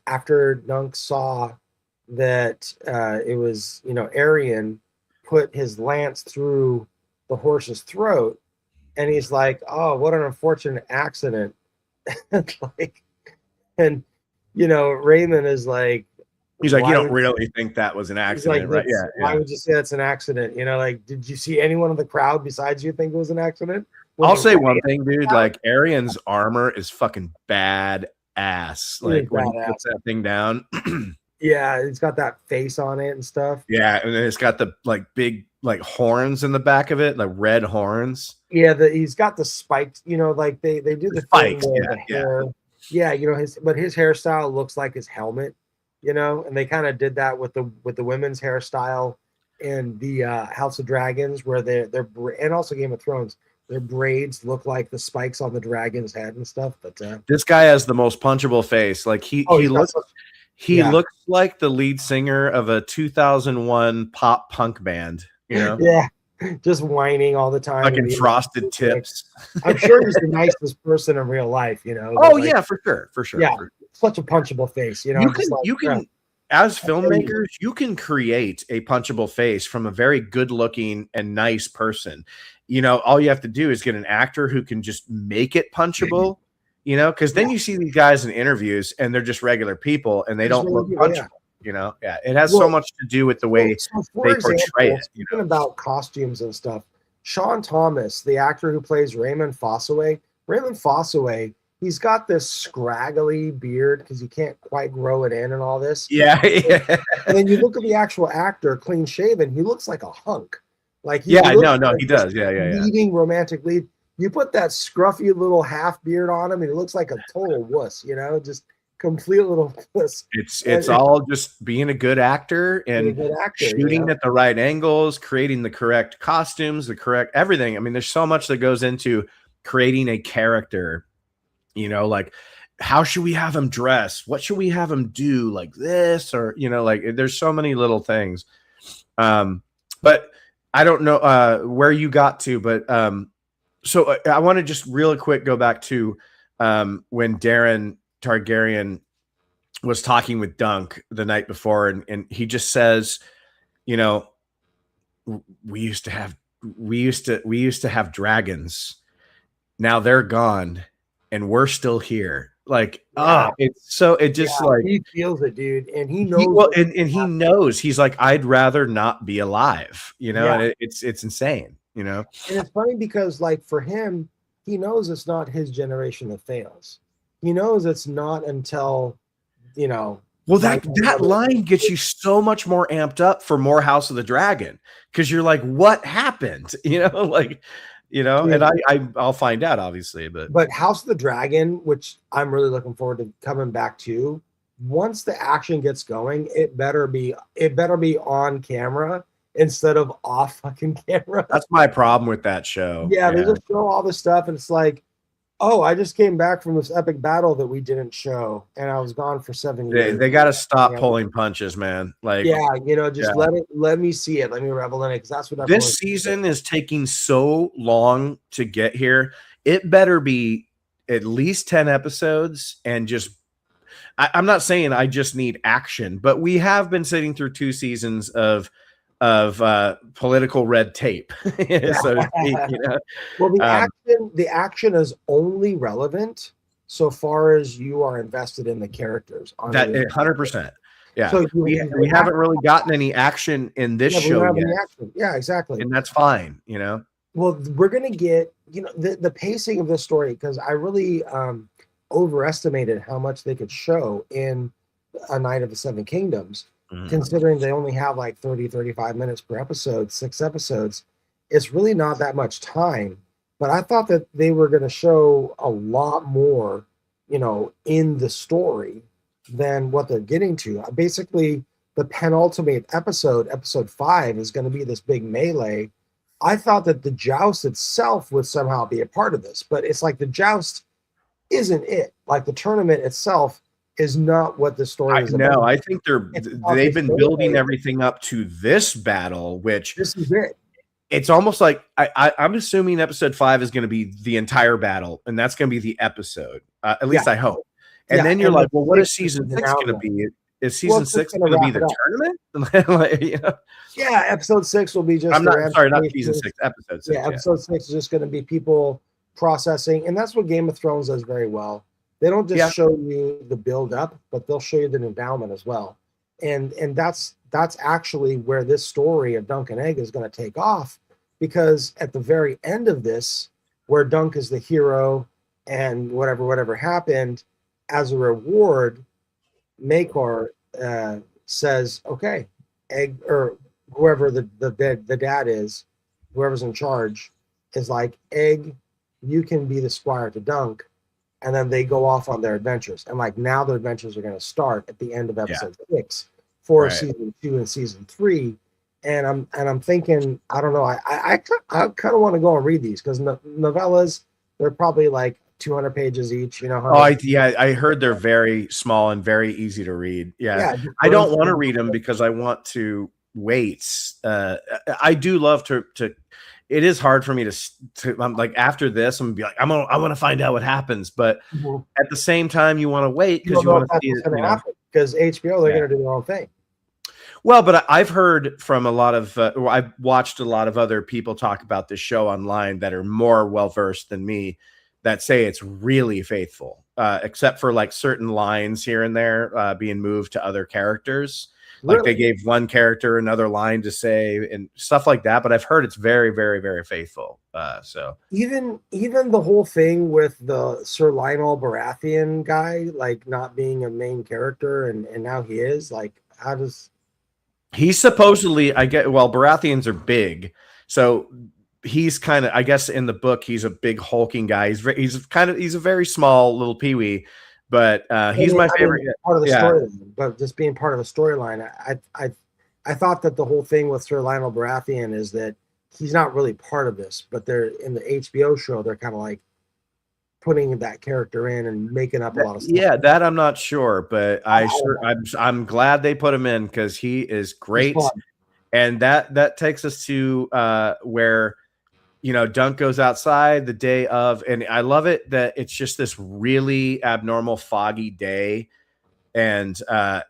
after Dunk saw that it was, Arian put his lance through the horse's throat, and he's like, oh, what an unfortunate accident. Raymond is like, he's like, you don't really think that was an accident, right? Yeah. Why would you say that's an accident? Did you see anyone in the crowd besides you think it was an accident? I'll say one thing, dude. Like, Arian's armor is fucking bad ass. Like, when he puts that thing down. Yeah, it's got that face on it and stuff. Yeah, and then it's got the like big like horns in the back of it, like red horns. Yeah, he's got the spikes. Like they do the spikes. The hair. Yeah, his hairstyle looks like his helmet. And they kind of did that with the women's hairstyle in the House of Dragons, where they're and also Game of Thrones. Their braids look like the spikes on the dragon's head and stuff. But this guy has the most punchable face. Like he looks. He looks like the lead singer of a 2001 pop punk band, Yeah, just whining all the time. Fucking frosted tips. I'm sure he's the nicest person in real life, Oh, yeah, for sure. Yeah, such a punchable face, You can, as filmmakers, you can create a punchable face from a very good-looking and nice person. All you have to do is get an actor who can just make it punchable. Because then you see these guys in interviews and they're just regular people and they don't look punchable. Yeah. It has so much to do with the way they portray it. Speaking about costumes and stuff, Sean Thomas, the actor who plays Raymond Fossaway, he's got this scraggly beard because he can't quite grow it in and all this. Yeah. And then you look at the actual actor, clean shaven, he looks like a hunk. Like he does. Yeah. Leading romantic lead. You put that scruffy little half beard on him, and he looks like a total wuss, just complete little wuss. It's all just being a good actor and shooting at the right angles, creating the correct costumes, the correct everything. I mean, there's so much that goes into creating a character, like how should we have him dress? What should we have him do like this? Or, like there's so many little things. But I don't know where you got to, but so I want to just really quick go back to when Darren Targaryen was talking with Dunk the night before, and he just says, you know, we used to have dragons. Now they're gone, and we're still here. Like, it's so it just like he feels it, dude, and he knows. And he knows. He's like, I'd rather not be alive, you know. And it's insane, you know. And it's funny because, like, for him, he knows it's not his generation that fails. He knows it's not until, you know. Well, that line gets you so much more amped up for more House of the Dragon, because you're like, what happened? You know, like, you know, and I'll find out, obviously, but House of the Dragon, which I'm really looking forward to coming back to, once the action gets going, it better be on camera instead of off fucking camera. That's my problem with that show. Yeah, they just show all this stuff, and it's like, oh, I just came back from this epic battle that we didn't show, and I was gone for 7 years. They got to stop pulling punches, man. Like, let me see it. Let me revel in it, because that's what this season is taking so long to get here. It better be at least 10 episodes, and just I'm not saying I just need action, but we have been sitting through 2 seasons of political red tape, so to speak, you know? Well, the action is only relevant so far as you are invested in the characters. That 100%. Yeah. So we haven't really gotten any action in this show yet. Yeah, exactly. And that's fine, you know? Well, we're going to get, you know, the pacing of this story, because I really overestimated how much they could show in A Night of the Seven Kingdoms. Considering they only have like 35 minutes per episode, 6 episodes, it's really not that much time. But I thought that they were going to show a lot more, you know, in the story than what they're getting to. Basically, the penultimate episode, episode 5, is going to be this big melee. I thought that the joust itself would somehow be a part of this, but it's like the joust isn't it. Like the tournament itself is not what the story is about. No, I think they've been building everything up to this battle, which this is it. It's almost like I'm assuming episode 5 is going to be the entire battle, and that's going to be the episode. At least I hope. And then you're like, well, what is season 6 going to be? Is season 6 going to be the tournament? Like, you know? Yeah, episode 6 will be just. Not season 6. Episode 6. Yeah, episode 6 is just going to be people processing, and that's what Game of Thrones does very well. They don't just show you the build up, but they'll show you the endowment as well. And that's actually where this story of Dunk and Egg is going to take off, because at the very end of this, where Dunk is the hero and whatever happened, as a reward, Maekar says, okay, Egg, or whoever the dad is, whoever's in charge, is like, Egg, you can be the squire to Dunk. And then they go off on their adventures. And like now their adventures are going to start at the end of episode 6 for season 2 and season 3. And I'm thinking, I don't know, I kind of want to go and read these, because novellas, they're probably like 200 pages each, you know. I heard they're very small and very easy to read. Yeah. I don't want to read them because I want to wait. I do love to it is hard for me to I'm like, after this, I'm gonna be like, I want to find out what happens, but at the same time, you want to wait because you want to see it. Because HBO, they're gonna do their own thing. Well, but I've heard from a lot of, I've watched a lot of other people talk about this show online that are more well versed than me, that say it's really faithful, except for like certain lines here and there being moved to other characters. Like they gave one character another line to say and stuff like that. But I've heard it's very, very, very faithful. So even the whole thing with the Sir Lionel Baratheon guy, like not being a main character, and now he is, like, how does he's supposedly, Baratheons are big, so he's kind of, I guess in the book he's a big hulking guy. He's a very small little peewee. But he's my favorite part of the storyline. But just being part of the storyline, I thought that the whole thing with Sir Lionel Baratheon is that he's not really part of this, but they're in the HBO show. They're kind of like putting that character in and making up a lot of stuff. Yeah, that I'm not sure, but I'm glad they put him in, because he is great. And that takes us to where, you know, Dunk goes outside the day of, and I love it that it's just this really abnormal foggy day. And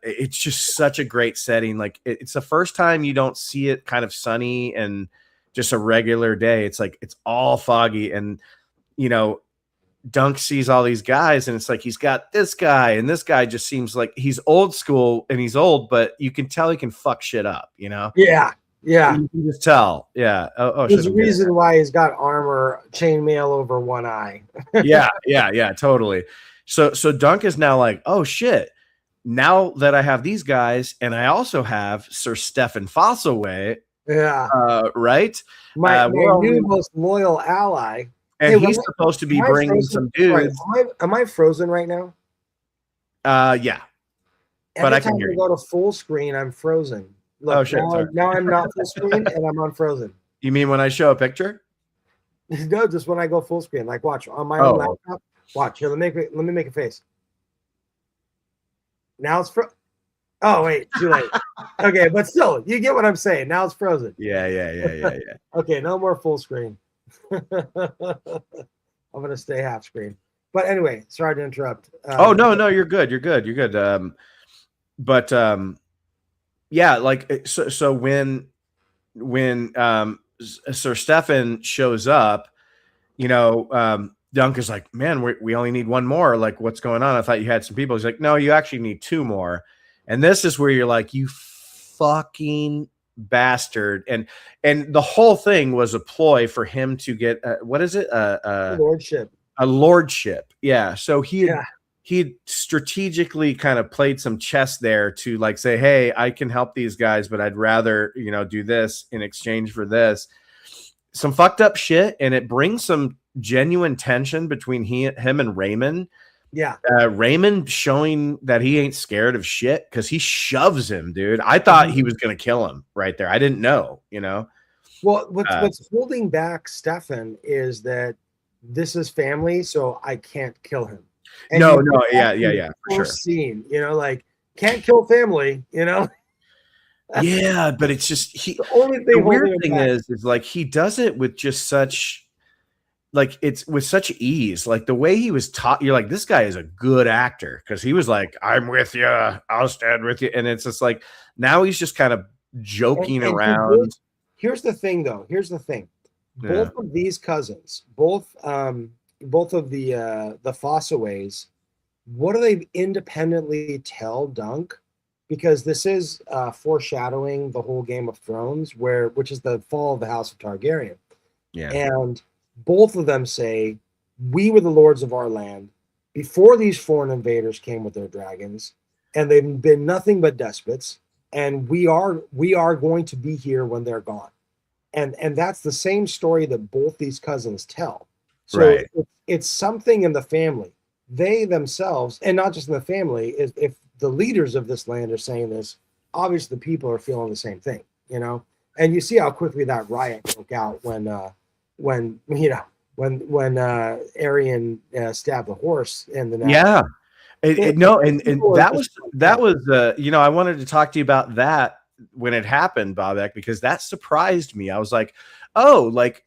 it's just such a great setting. Like it's the first time you don't see it kind of sunny and just a regular day. It's like it's all foggy, and you know, Dunk sees all these guys, and it's like he's got this guy, and this guy just seems like he's old school and he's old, but you can tell he can fuck shit up, you know? Yeah. Yeah. You can just tell. Yeah. There's a reason why he's got armor, chainmail over one eye. yeah, totally. So Dunk is now like, oh shit. Now that I have these guys, and I also have Sir Stefan Fosselway, right? My new most loyal ally. And he's supposed to be bringing some dudes. Am I frozen right now? Yeah. But I can hear you. Go to full screen, I'm frozen. Look, oh shit! Now I'm not full screen and I'm unfrozen. You mean when I show a picture? No, just when I go full screen. Like, watch on my own laptop. Watch here. Let me make a face. Now it's oh wait, too late. Okay, but still, you get what I'm saying. Now it's frozen. Yeah. Okay, no more full screen. I'm gonna stay half screen. But anyway, sorry to interrupt. No, you're good. You're good. Yeah, like so when Sir Stefan shows up, you know, Dunk is like, man, we only need one more. Like, what's going on? I thought you had some people. He's like, no, you actually need two more. And this is where you're like, you fucking bastard. And the whole thing was a ploy for him to get what is it? Lordship. A lordship. Yeah. So he strategically kind of played some chess there to like say, hey, I can help these guys, but I'd rather, you know, do this in exchange for this. Some fucked up shit, and it brings some genuine tension between him and Raymond. Yeah. Raymond showing that he ain't scared of shit because he shoves him, dude. I thought he was going to kill him right there. I didn't know, you know. Well, what's holding back Stefan is that this is family, so I can't kill him. And yeah, for sure. Scene, you know, like can't kill family, you know. Yeah, but it's just the weird thing is like he does it with just such like it's with such ease. Like the way he was taught, you're like, this guy is a good actor because he was like, I'm with you, I'll stand with you. And it's just like now he's just kind of joking around. Here's the thing, though. Here's the thing. Both of these cousins, both of the Fossaways, what do they independently tell Dunk? Because this is foreshadowing the whole Game of Thrones, which is the fall of the House of Targaryen. Yeah. And both of them say, we were the lords of our land before these foreign invaders came with their dragons, and they've been nothing but despots, and we are going to be here when they're gone. And that's the same story that both these cousins tell. So it's something in the family. They themselves, and not just in the family, if the leaders of this land are saying this, obviously the people are feeling the same thing, you know. And you see how quickly that riot broke out when Arian stabbed the horse in the neck. Yeah. That was you know, I wanted to talk to you about that when it happened, Bobek, because that surprised me. I was like, oh, like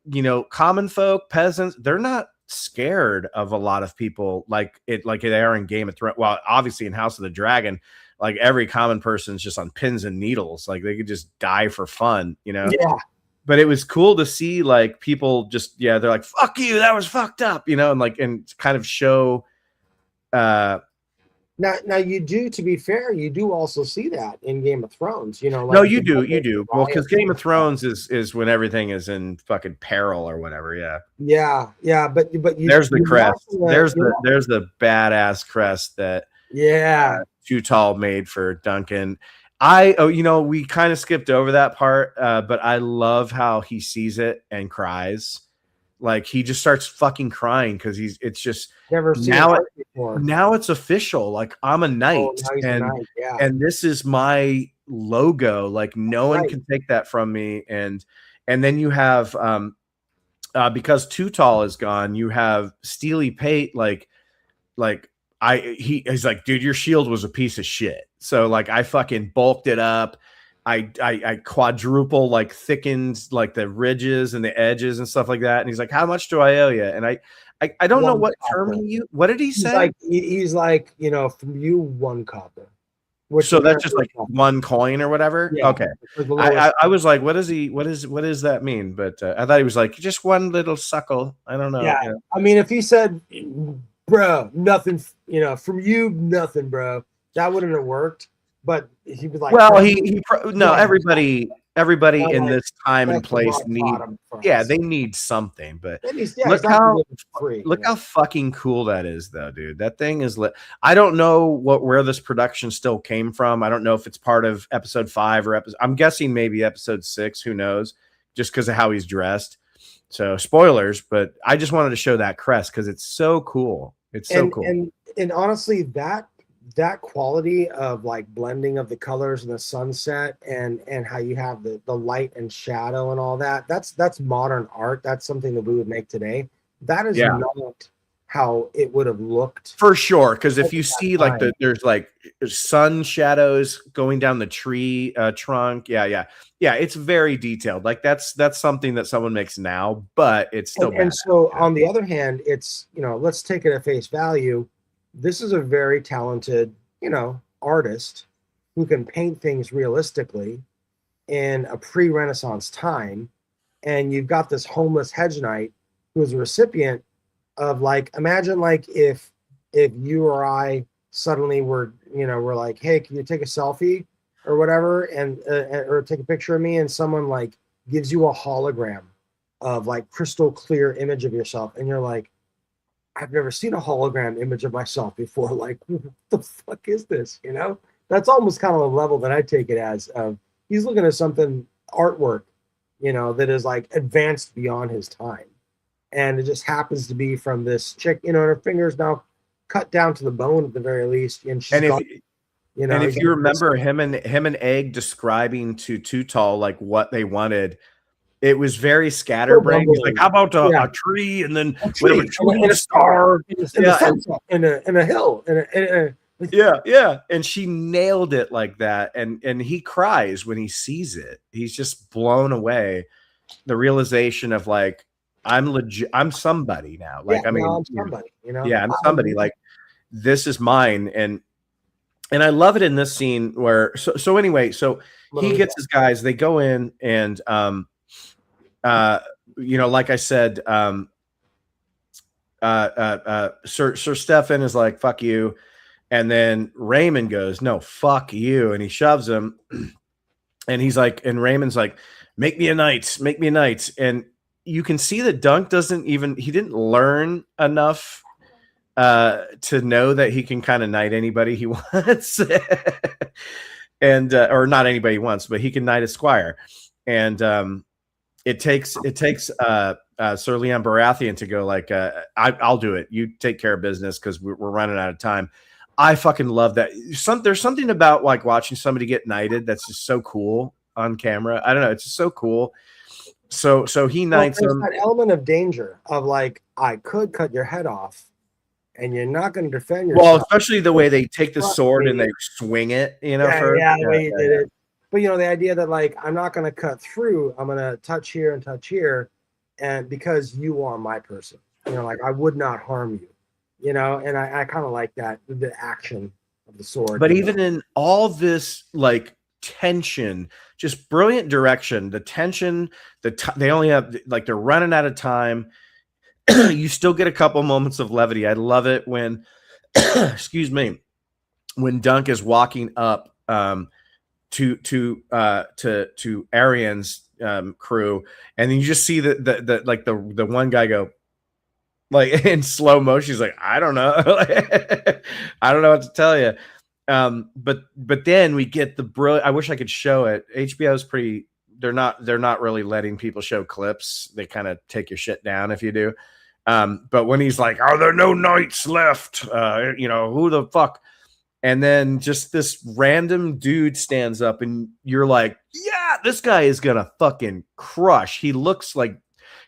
you know, common folk, peasants, they're not scared of a lot of people like they are in Game of Thrones. Well, obviously in House of the Dragon, like every common person's just on pins and needles, like they could just die for fun, you know. Yeah. But it was cool to see like people just they're like, fuck you, that was fucked up, you know, and kind of show Now you do, to be fair, you do also see that in Game of Thrones, you know. Like no, you do. Well, because Game of Thrones is when everything is in fucking peril or whatever. Yeah. But there's the crest. There's the badass crest that Too Tall made for Duncan. We kind of skipped over that part, but I love how he sees it and cries. Like he just starts fucking crying because it's just never seen it before. Now it's official. Like I'm a knight, and this is my logo. Like no one can take that from me. And then you have because Too Tall is gone, you have Steely Pate. He's like, dude, your shield was a piece of shit. So like I fucking bulked it up. I quadruple like thickened like the ridges and the edges and stuff like that. And he's like, how much do I owe you? And I don't know what term he used. What did he say? He's like, you know, from you 1 copper. So that's just like 1 coin or whatever. Yeah, okay. I was like, what does that mean? But I thought he was like, just one little suckle. I don't know. Yeah. I mean, if he said, bro, nothing, you know, from you, nothing, bro, that wouldn't have worked. But he was like, well, everybody in this time and place they need something. But look how fucking cool that is, though, dude. That thing is lit. I don't know where this production still came from. I don't know if it's part of episode 5 or I'm guessing maybe episode 6. Who knows? Just because of how he's dressed. So spoilers, but I just wanted to show that crest because it's so cool. It's so cool. And honestly, that quality of like blending of the colors and the sunset and how you have the light and shadow and all that's modern art. That's something that we would make today. That is not how it would have looked for sure. Because if you see like there's like sun shadows going down the tree trunk, it's very detailed. Like that's something that someone makes now, but it's still and so on the other hand, it's, you know, let's take it at face value. This is a very talented, you know, artist who can paint things realistically in a pre-Renaissance time. And you've got this homeless hedge knight who is a recipient of, like, imagine like if you or I suddenly were like, hey, can you take a selfie or whatever, and or take a picture of me, and someone like gives you a hologram of like crystal clear image of yourself, and you're like, I've never seen a hologram image of myself before. Like, what the fuck is this? You know, that's almost kind of the level that I take it as. He's looking at something, artwork, you know, that is like advanced beyond his time. And it just happens to be from this chick, you know, her fingers now cut down to the bone at the very least. And she's if you remember him and Egg describing to Too Tall like what they wanted, it was very scatterbrained. He's like, how about a tree, and then a star, and a hill, and she nailed it like that. And he cries when he sees it. He's just blown away. The realization of like, I'm legit. I'm somebody now. Like, I mean, I'm somebody. You know, I'm somebody. Like, this is mine. And I love it in this scene where. So anyway, so he gets his guys. They go in and you know, like I said, Sir Stefan is like, fuck you. And then Raymond goes, no, fuck you. And he shoves him. And he's like, and Raymond's like, make me a knight. And you can see that Dunk he didn't learn enough to know that he can kind of knight anybody he wants. And, or not anybody he wants, but he can knight a squire. And, it takes Sir Leon Baratheon to go like, I'll do it. You take care of business because we're running out of time. I fucking love that. There's something about like watching somebody get knighted that's just so cool on camera. I don't know. It's just so cool. So he knights him. That element of danger of like, I could cut your head off and you're not going to defend yourself. Well, especially the way they take the sword and they swing it, you know. The way he did it. But, you know, the idea that, like, I'm not going to cut through. I'm going to touch here and touch here. And because you are my person, you know, like, I would not harm you, you know. And I kind of like that, the action of the sword. But even in all this, like, tension, just brilliant direction, the tension, they only have, like, they're running out of time. You still get a couple moments of levity. I love it when, excuse me, when Dunk is walking up, to Arian's crew, and then you just see the one guy go like in slow motion. He's like, I don't know, I don't know what to tell you. But then we get the brilliant. I wish I could show it. HBO's pretty. They're not really letting people show clips. They kind of take your shit down if you do. But when he's like, are there no knights left? You know, who the fuck? And then just this random dude stands up and you're like, yeah, this guy is going to fucking crush. He looks like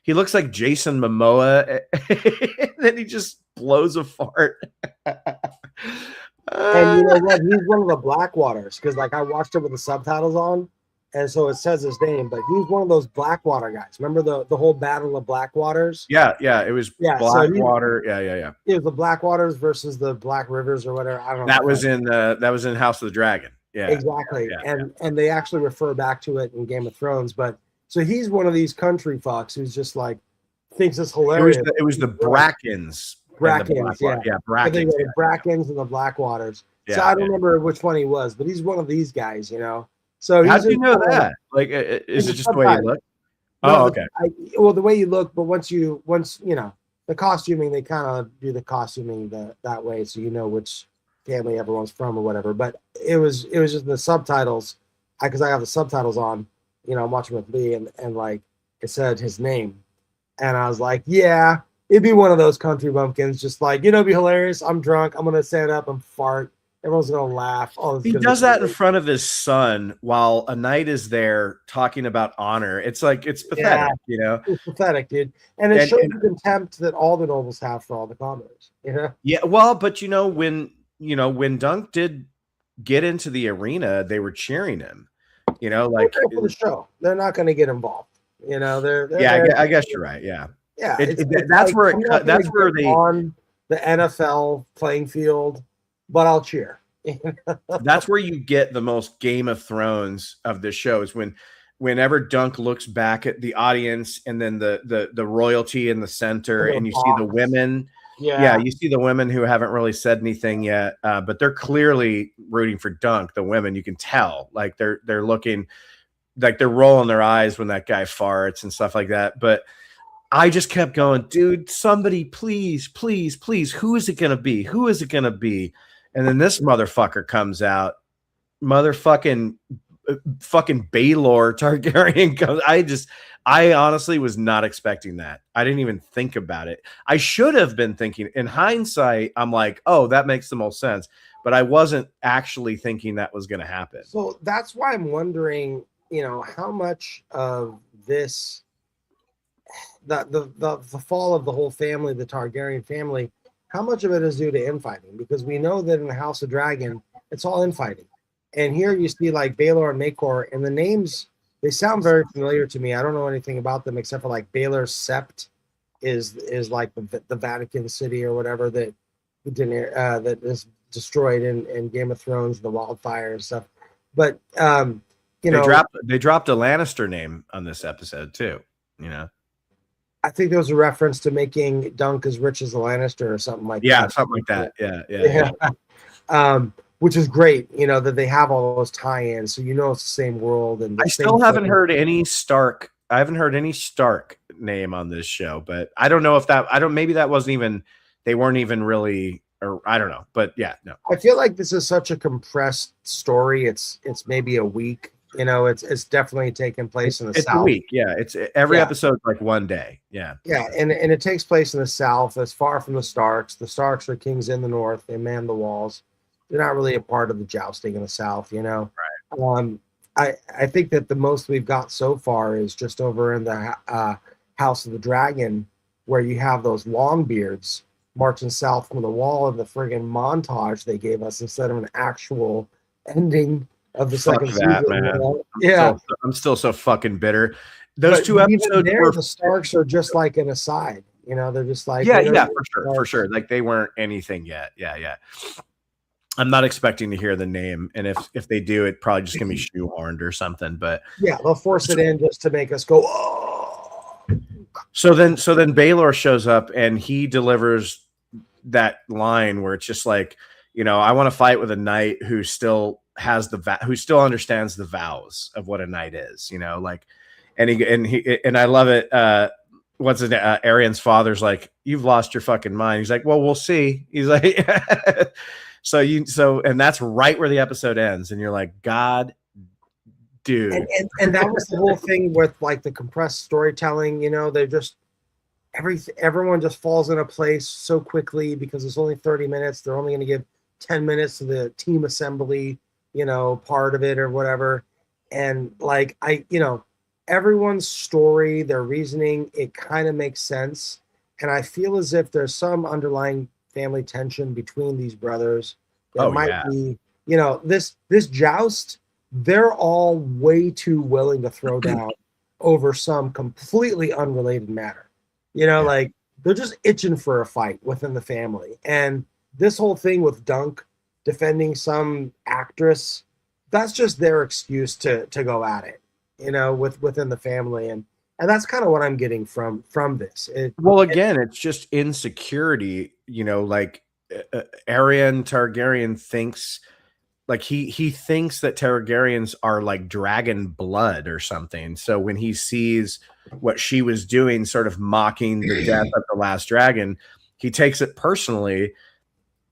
Jason Momoa. And then he just blows a fart. And you know what? He's one of the Blackwaters because, like, I watched it with the subtitles on, and so it says his name, but he's one of those Blackwater guys. Remember the whole battle of Blackwaters? Yeah, yeah. It was Yeah, so Blackwater. Yeah. it was the Blackwaters versus the Black Rivers or whatever. I don't know. That was in House of the Dragon. Yeah, exactly. Yeah. And they actually refer back to it in Game of Thrones. But so he's one of these country fucks who's just like thinks it's hilarious. It was the Brackens. Brackens, yeah, I think Brackens. the Brackens and the Blackwaters. Yeah, so I don't remember which one he was, but he's one of these guys, you know. So how do you know that? Like, is it just the way you look? Oh, okay. Well, the way you look, but once you know the costuming, they kind of do the costuming that way, so you know which family everyone's from or whatever. But it was just the subtitles, because I have the subtitles on. You know, I'm watching with Lee, and like it said his name, and I was like, yeah, it'd be one of those country bumpkins, just like, it'd be hilarious. I'm drunk. I'm gonna stand up and fart. Everyone's gonna laugh. Oh, he does that in front of his son while a knight is there talking about honor. It's like, it's pathetic, you know. It's pathetic, dude. And it shows the contempt that all the nobles have for all the commoners. You know. Yeah, well, but when Dunk did get into the arena, they were cheering him. You know, like for the show, they're not going to get involved. You know, they're I guess you're right. Yeah. That's where they on the NFL playing field, but I'll cheer. That's where you get the most Game of Thrones of the show, is whenever Dunk looks back at the audience, and then the royalty in the center, and you see the women. Yeah, you see the women who haven't really said anything yet, but they're clearly rooting for Dunk. The women, you can tell, like they're looking, like they're rolling their eyes when that guy farts and stuff like that. But I just kept going, dude, somebody please, please, please, who is it going to be? Who is it going to be? And then this motherfucker comes out, fucking Baelor Targaryen comes. I honestly was not expecting that. I didn't even think about it. I should have been thinking. In hindsight, I'm like, oh, that makes the most sense. But I wasn't actually thinking that was going to happen. So that's why I'm wondering, you know, how much of this, the fall of the whole family, the Targaryen family, how much of it is due to infighting? Because we know that in the House of Dragon, it's all infighting. And here you see like Baelor and Maekor, and the names, they sound very familiar to me. I don't know anything about them except for like Baelor's Sept is like the Vatican City or whatever that is destroyed in Game of Thrones, the wildfire and stuff. But they dropped a Lannister name on this episode too. You know, I think there was a reference to making Dunk as rich as a Lannister or something like that. Yeah, something like that. Yeah. Which is great, you know, that they have all those tie-ins, so you know it's the same world. And I still haven't heard any Stark. I haven't heard any Stark name on this show, but I don't know if maybe that wasn't even, they weren't even really, or I don't know, but yeah, no. I feel like this is such a compressed story. It's maybe a week, you know, it's definitely taking place in the South. It's a week, yeah. It's every episode like one day, yeah. Yeah, and it takes place in the South, as far from the Starks. The Starks are kings in the North. They man the walls. They're not really a part of the jousting in the South, you know. Right. I think that the most we've got so far is just over in the House of the Dragon, where you have those long beards marching south from the wall of the friggin' montage they gave us instead of an actual ending of the second season. Man. You know? Yeah, I'm still so fucking bitter. Those two episodes the Starks are just like an aside. You know, they're just like for sure. Like they weren't anything yet. Yeah. I'm not expecting to hear the name, and if they do, it probably just gonna be shoehorned or something. But yeah, they'll force it in just to make us go, oh. So then Baelor shows up and he delivers that line where it's just like, you know, I want to fight with a knight who still has who still understands the vows of what a knight is, you know, like, and I love it. What's his name? Arian's father's like, you've lost your fucking mind. He's like, well, we'll see. He's like, and that's right where the episode ends, and you're like, God, dude. And that was the whole thing with like the compressed storytelling. You know, they're just everyone just falls into place so quickly because it's only 30 minutes. They're only going to give 10 minutes to the team assembly, you know, part of it or whatever. And like everyone's story, their reasoning, it kind of makes sense. And I feel as if there's some underlying family tension between these brothers. There might be, you know, this joust they're all way too willing to throw down over some completely unrelated matter. You know, Yeah. like they're just itching for a fight within the family. And this whole thing with Dunk defending some actress, that's just their excuse to go at it, you know, within the family. And that's kind of what I'm getting from this. Well, again, it's just insecurity, like Aryan Targaryen thinks like he thinks that Targaryens are like dragon blood or something. So when he sees what she was doing, sort of mocking the death of the last dragon, he takes it personally,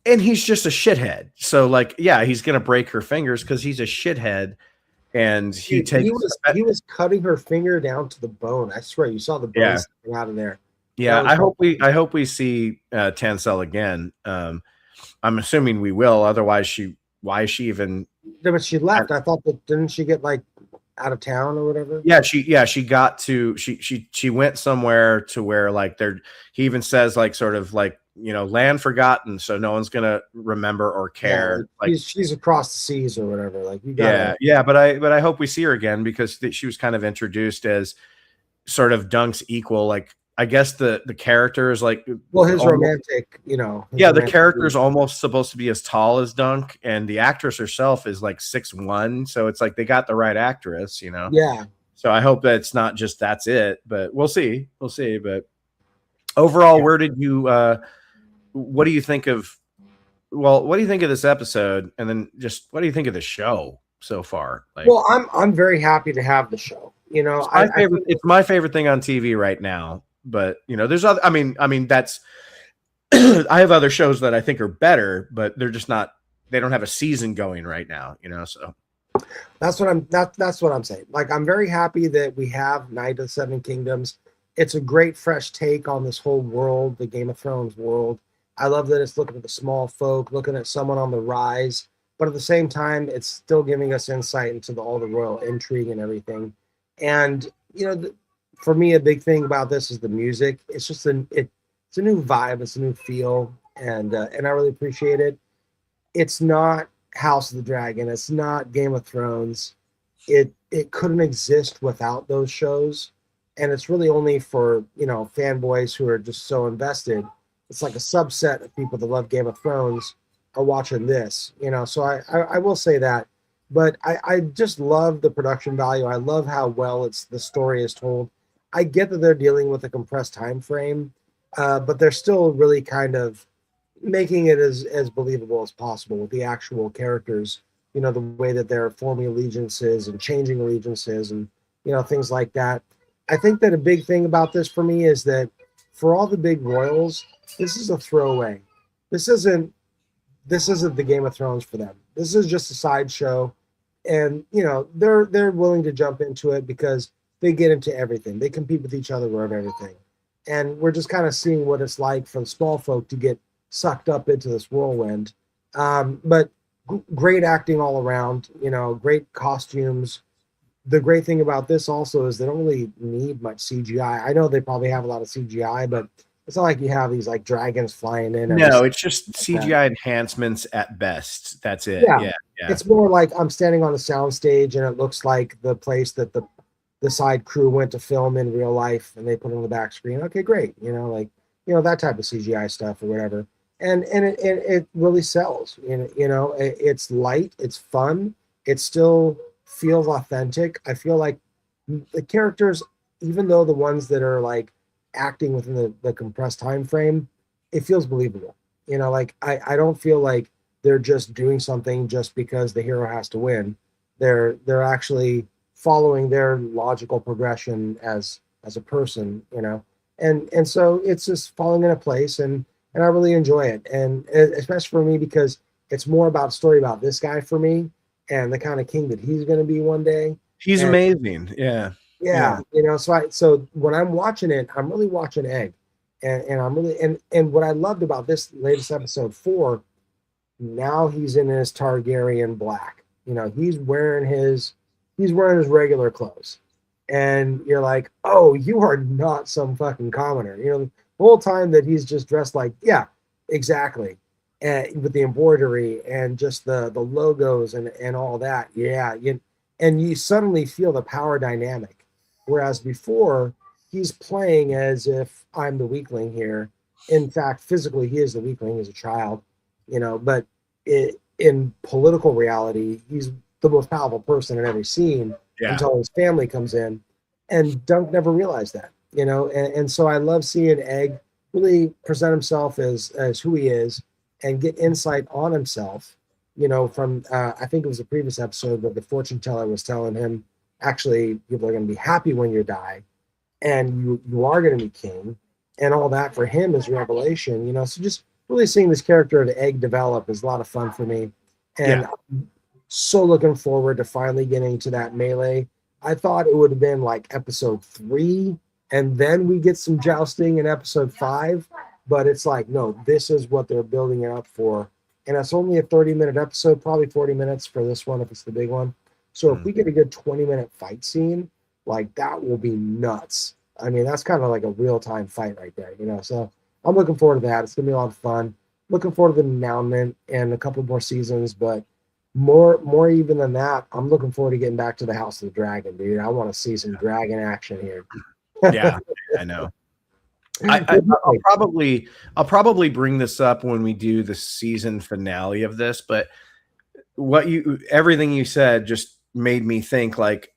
and he's just a shithead. So like, yeah, he's gonna break her fingers because he's a shithead, and he takes. He was cutting her finger down to the bone. I swear, you saw the bone sticking out of there. Yeah, I hope we see Tansel again. I'm assuming we will. Otherwise, why is she even? No, but she left. I thought that didn't she get like out of town or whatever? Yeah, she got to she went somewhere to where like there. He even says like sort of like land forgotten, so no one's gonna remember or care. Yeah, like she's across the seas or whatever. Like you got yeah. But I hope we see her again because she was kind of introduced as sort of Dunk's equal. Like I guess the character is like his romantic, the character is almost supposed to be as tall as Dunk, and the actress herself is like 6'1", so it's like they got the right actress, Yeah. So I hope that it's not just that's it, but we'll see. But overall, where did you? What do you think of? Well, what do you think of this episode, and then just what do you think of the show so far? Like, well, I'm very happy to have the show. It's my favorite thing on TV right now. But there's other. I mean, that's. I have other shows that I think are better, but they're just not. They don't have a season going right now. So that's what I'm saying. Like, I'm very happy that we have Night of the Seven Kingdoms. It's a great fresh take on this whole world, the Game of Thrones world. I love that it's looking at the small folk, looking at someone on the rise, but at the same time, it's still giving us insight into all the royal intrigue and everything. And for me, a big thing about this is the music. It's just it's a new vibe, it's a new feel, and I really appreciate it. It's not House of the Dragon, it's not Game of Thrones. It couldn't exist without those shows, and it's really only for fanboys who are just so invested. It's like a subset of people that love Game of Thrones are watching this, So I will say that, but I just love the production value. I love how well the story is told. I get that they're dealing with a compressed time frame, but they're still really kind of making it as believable as possible with the actual characters, the way that they're forming allegiances and changing allegiances and, things like that. I think that a big thing about this for me is that for all the big royals, this is a throwaway. This isn't the Game of Thrones for them. This is just a sideshow. And, they're willing to jump into it because they get into everything. They compete with each other over everything. And we're just kind of seeing what it's like for the small folk to get sucked up into this whirlwind. But great acting all around, great costumes. The great thing about this also is they don't really need much CGI. I know they probably have a lot of CGI, but it's not like you have these like dragons flying in. No, it's just CGI enhancements at best. That's it. Yeah. It's more like I'm standing on a soundstage and it looks like the place that the side crew went to film in real life and they put it on the back screen. Okay, great. That type of CGI stuff or whatever. And it really sells. It's light, it's fun, it still feels authentic. I feel like the characters, even though the ones that are like acting within the compressed time frame, it feels believable. I don't feel like they're just doing something just because the hero has to win. They're actually following their logical progression as a person, and so it's just falling into place, and I really enjoy it, and especially for me because it's more about a story about this guy for me and the kind of king that he's going to be one day. He's amazing. Yeah. So when I'm watching it, I'm really watching Egg, and I'm really and what I loved about this latest episode 4, now he's in his Targaryen black. He's wearing his regular clothes, and you're like, oh, you are not some fucking commoner. The whole time that he's just dressed like, yeah, exactly, and with the embroidery and just the logos and all that. Yeah, and you suddenly feel the power dynamic. Whereas before, he's playing as if I'm the weakling here. In fact, physically, he is the weakling. He's a child, but in political reality, he's the most powerful person in every scene until his family comes in. And Dunk never realized that, and so I love seeing Egg really present himself as who he is and get insight on himself, from I think it was a previous episode where the fortune teller was telling him, actually, people are going to be happy when you die, and you are going to be king, and all that for him is revelation, so just really seeing this character of Egg develop is a lot of fun for me. And I'm so looking forward to finally getting to that melee. I thought it would have been like episode 3, and then we get some jousting in episode 5, but it's like, no, this is what they're building it up for. And it's only a 30-minute episode, probably 40 minutes for this one if it's the big one. So if we get a good 20-minute fight scene, like that will be nuts. I mean, that's kind of like a real-time fight right there, So I'm looking forward to that. It's going to be a lot of fun. Looking forward to the announcement and a couple more seasons, but more even than that, I'm looking forward to getting back to the House of the Dragon, dude. I want to see some dragon action here. Yeah, I know. I'll probably bring this up when we do the season finale of this, but everything you said just made me think like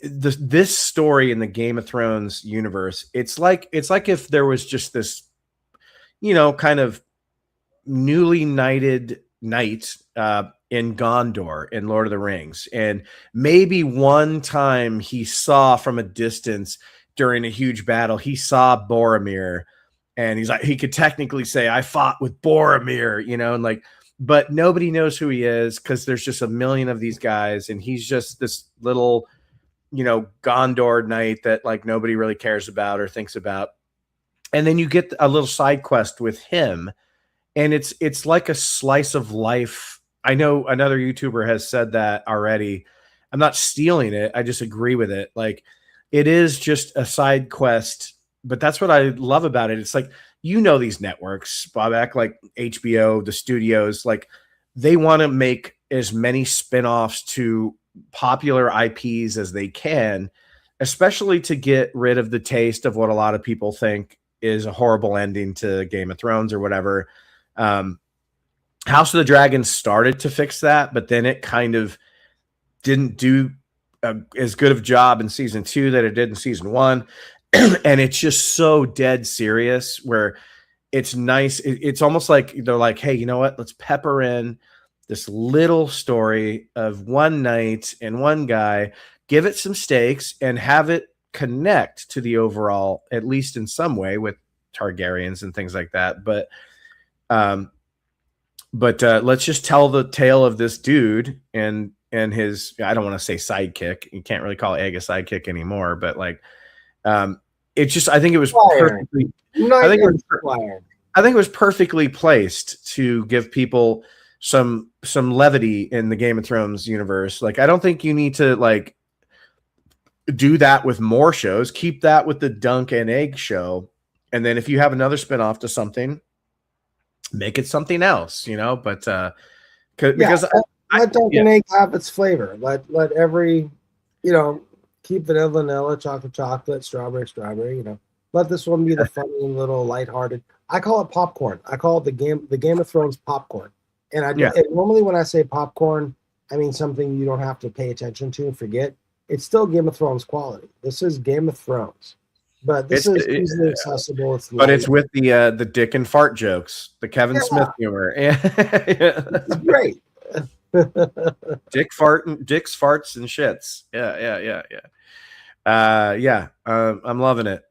this story in the Game of Thrones universe. It's like if there was just this, kind of newly knighted knight in Gondor in Lord of the Rings, and maybe one time he saw from a distance during a huge battle, he saw Boromir, and he's like, he could technically say, I fought with Boromir, and like, but nobody knows who he is because there's just a million of these guys, and he's just this little, Gondor knight that like nobody really cares about or thinks about. And then you get a little side quest with him, and it's like a slice of life. I know another YouTuber has said that already. I'm not stealing it. I just agree with it. Like, it is just a side quest, but that's what I love about it. It's like, these networks, Bobak, like HBO, the studios, like they want to make as many spinoffs to popular IPs as they can, especially to get rid of the taste of what a lot of people think is a horrible ending to Game of Thrones or whatever. House of the Dragon started to fix that, but then it kind of didn't do as good of a job in season 2 that it did in season 1. And it's just so dead serious where it's nice. It's almost like they're like, hey, you know what? Let's pepper in this little story of one night and one guy, give it some stakes and have it connect to the overall, at least in some way, with Targaryens and things like that. But let's just tell the tale of this dude and his, I don't want to say sidekick. You can't really call Egg a sidekick anymore, but like, it's just, I think it was perfectly, I think it was perfectly placed to give people some levity in the Game of Thrones universe. Like, I don't think you need to like do that with more shows. Keep that with the Dunk and Egg show. And then if you have another spinoff to something, make it something else, but because let Dunk and Egg have its flavor. Let every, keep vanilla, chocolate, strawberry, let this one be the funny little lighthearted. I call it popcorn. I call it the Game of Thrones popcorn. And normally when I say popcorn, I mean something you don't have to pay attention to and forget. It's still Game of Thrones quality. This is Game of Thrones. But this is easily accessible. It's with the dick and fart jokes, the Kevin Smith humor. It's great. Dick's farts and shits. Yeah. I'm loving it.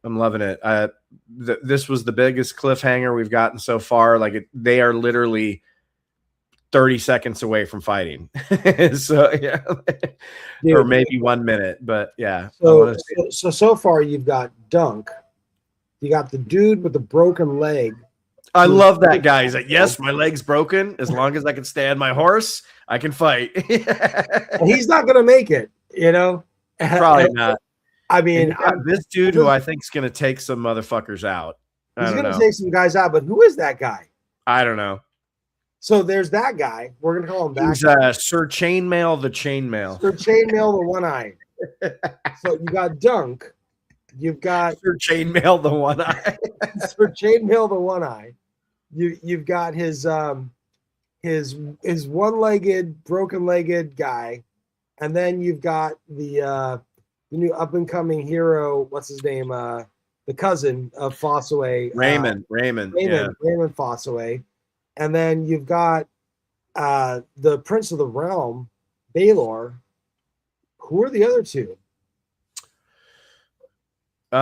This was the biggest cliffhanger we've gotten so far. Like they are literally 30 seconds away from fighting. So yeah, dude, or maybe 1 minute, but yeah. So far you've got Dunk. You got the dude with the broken leg. I love that guy. He's like, yes, my leg's broken. As long as I can stay on my horse, I can fight. He's not going to make it, Probably not. I mean, this dude who I think is going to take some motherfuckers out. He's going to take some guys out, but who is that guy? I don't know. So there's that guy. We're gonna call him that. He's Sir Chainmail the Chainmail. Sir Chainmail the One Eye. So you got Dunk. You've got Sir Chainmail the One Eye. Sir Chainmail the One Eye. You've got his one-legged, broken-legged guy, and then you've got the new up-and-coming hero. What's his name? The cousin of Fossaway, Raymond, yeah. Raymond Fossaway, and then you've got the Prince of the Realm, Baylor. Who are the other two? You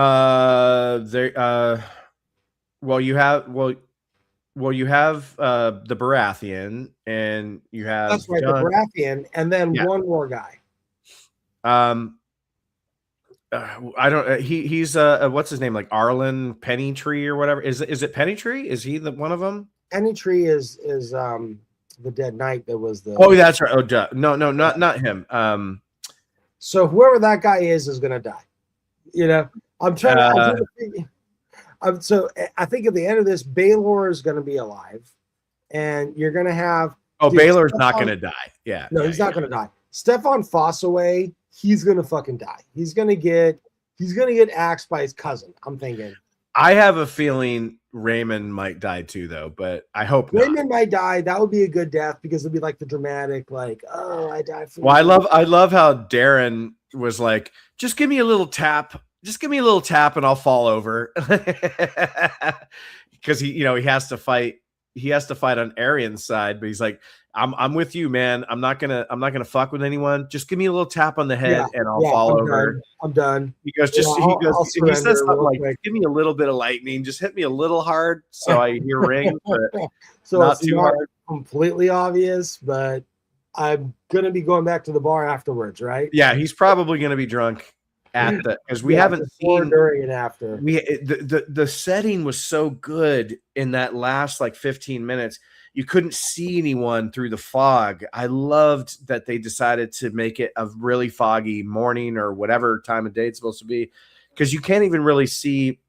have the Baratheon, and you have that's right, the Baratheon, and then one more guy. I don't. He's what's his name? Like Arlen Pennytree or whatever. Is it Pennytree? Is he the one of them? Pennytree is the Dead Knight that was the. Oh, that's right. Oh, no, not him. So whoever that guy is gonna die. You know, I'm trying to. So I think at the end of this, Baylor is going to be alive, and you're going to have. Oh, Baylor's not going to die. Yeah. No, he's not going to die. Stefan Fossaway, he's going to fucking die. He's going to get axed by his cousin. I'm thinking. I have a feeling Raymond might die too, though, but I hope not. Raymond might die. That would be a good death because it'd be like the dramatic, like, oh, I died for. Well, I love how Darren was like, just give me a little tap. Just give me a little tap and I'll fall over. Because he has to fight. He has to fight on Arian's side, but he's like, I'm with you, man. I'm not gonna fuck with anyone. Just give me a little tap on the head and I'll fall over. I'm done. He goes, he says something like, give me a little bit of lightning, just hit me a little hard so I hear rings, but so not it's too not hard. Completely obvious, but I'm gonna be going back to the bar afterwards, right? Yeah, he's probably gonna be drunk. Because we haven't seen during and after. The setting was so good in that last like 15 minutes. You couldn't see anyone through the fog. I loved that they decided to make it a really foggy morning or whatever time of day it's supposed to be, because you can't even really see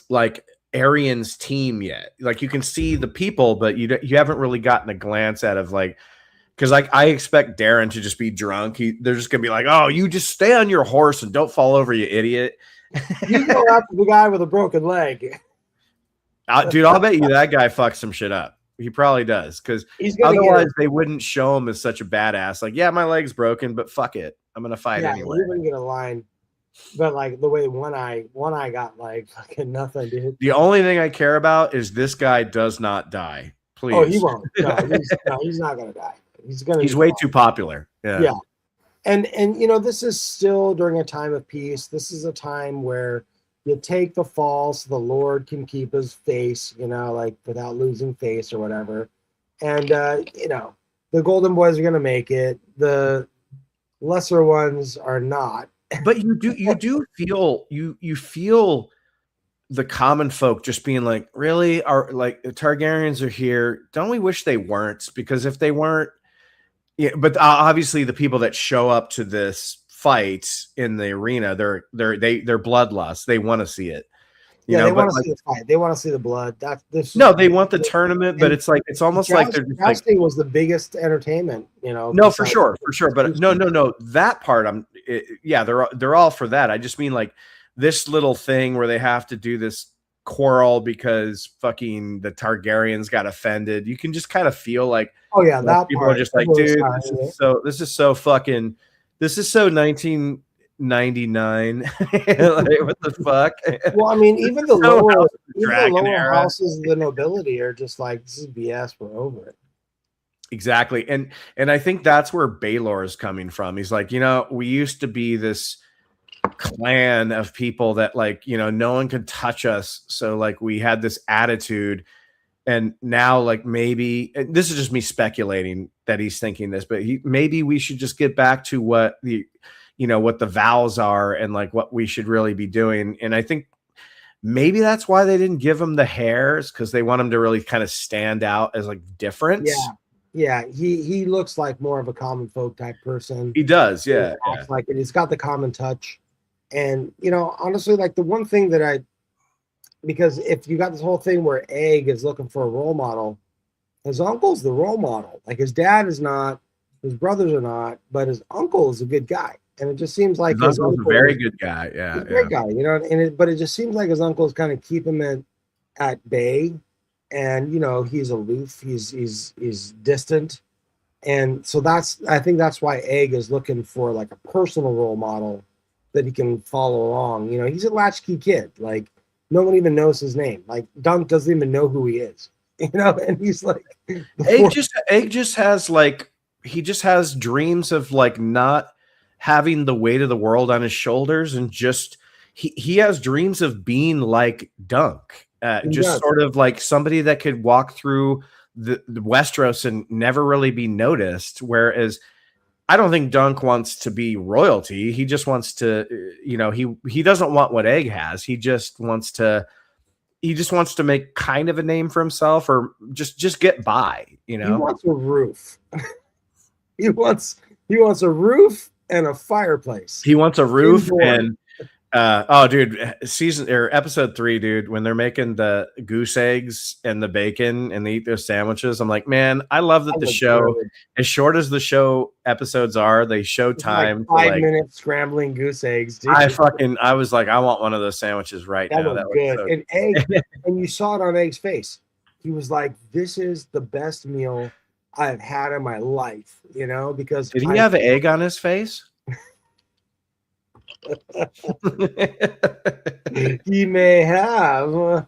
like Arian's team yet. Like you can see the people, but you haven't really gotten a glance out of like. Because like I expect Darren to just be drunk. They're just gonna be like, "Oh, you just stay on your horse and don't fall over, you idiot." You go after the guy with a broken leg, dude. I'll bet you that guy fucks some shit up. He probably does, because otherwise they wouldn't show him as such a badass. Like, yeah, my leg's broken, but fuck it, I'm gonna fight anyway. He wouldn't get a line. But like the way one eye got like fucking nothing, dude. The only thing I care about is this guy does not die. Please. Oh, he won't. No, he's not gonna die. He's way too popular. Yeah. And this is still during a time of peace. This is a time where you take the fall so the Lord can keep his face, like without losing face or whatever. And the Golden Boys are gonna make it. The lesser ones are not. But you do feel you feel the common folk just being like, really, the Targaryens are here. Don't we wish they weren't? Because if they weren't. Yeah, but obviously the people that show up to this fight in the arena, they're bloodlust. They want to see it. They want to see the fight. They want to see the blood. They want the tournament, but it's like it's almost like they're just jousting was the biggest entertainment. No, for sure. But no. That part, they're all for that. I just mean like this little thing where they have to do this quarrel because fucking the Targaryens got offended. You can just kind of feel like, oh yeah, that people are just like, dude, this is so 1999. Like, what the fuck? Well, I mean, even the lower houses of the nobility are just like, this is BS. We're over it. Exactly, and I think that's where Baylor is coming from. He's like, we used to be this clan of people that like no one could touch us, so like we had this attitude, and now like maybe this is just me speculating that he's thinking this, but maybe we should just get back to what the vows are and like what we should really be doing. And I think maybe that's why they didn't give him the hairs, because they want him to really kind of stand out as like different. Yeah, he looks like more of a common folk type person. He does, yeah. Like it. He's got the common touch. And, honestly, like the one thing that because if you got this whole thing where Egg is looking for a role model, His uncle's the role model. Like his dad is not, his brothers are not, but his uncle is a good guy. And it just seems like His uncle's a very good guy. Yeah, he's a great guy, you know. But it just seems like his uncle's kind of keep him at bay, and you know he's aloof, he's distant, and so I think that's why Egg is looking for like a personal role model that he can follow along. You know, he's a latchkey kid. Like no one even knows his name. Like Dunk doesn't even know who he is. You know, and he's like Egg just has like he just has dreams of like not having the weight of the world on his shoulders, and just he has dreams of being like Dunk, just sort of like somebody that could walk through the Westeros and never really be noticed. Whereas I don't think Dunk wants to be royalty. He just wants to, you know, he doesn't want what Egg has. He just wants to make kind of a name for himself, or just get by, you know. He wants a roof. he wants a roof and a fireplace. He wants a roof and oh dude, episode 3, dude, when they're making the goose eggs and the bacon and they eat those sandwiches, I'm like, man, I love that the show, as short as the show episodes are, they show time like 5 minutes scrambling goose eggs, dude. I was like, I want one of those sandwiches right now. That was good. So and Egg, and you saw it on Egg's face. He was like, this is the best meal I've had in my life, you know, because did he have egg on his face? He may have.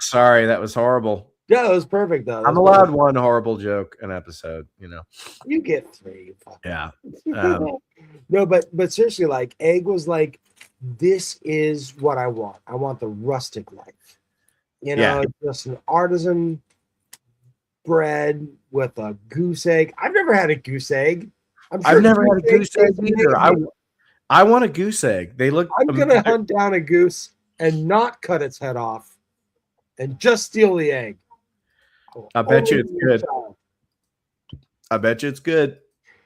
Sorry, that was horrible. Yeah, it was perfect though. I'm allowed one horrible joke an episode, you know. You get 3. Yeah. No, but seriously, like Egg was like, this is what I want. I want the rustic life. You know, just an artisan bread with a goose egg. I've never had a goose egg. I've never had a goose egg either. I want a goose egg. They look. I'm gonna hunt down a goose and not cut its head off, and just steal the egg. I bet you it's good. I bet you it's good.